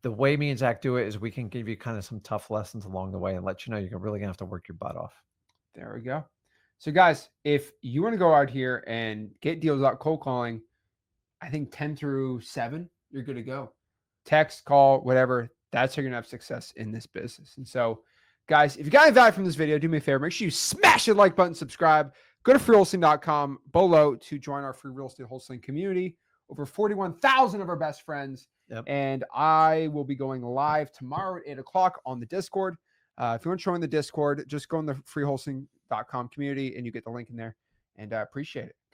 the way me and Zach do it is we can give you kind of some tough lessons along the way and let you know you're really gonna have to work your butt off. There we go. So guys, if you want to go out here and get deals out cold calling, I think 10 through 7, you're good to go. Text, call, whatever. That's how you're gonna have success in this business. And so, guys, if you got any value from this video, do me a favor. Make sure you smash the like button, subscribe. Go to freewholesaling.com below to join our free real estate wholesaling community. Over 41,000 of our best friends. Yep. And I will be going live tomorrow at 8 o'clock on the Discord. If you want to join the Discord, just go in the freewholesaling.com community and you get the link in there. And I appreciate it.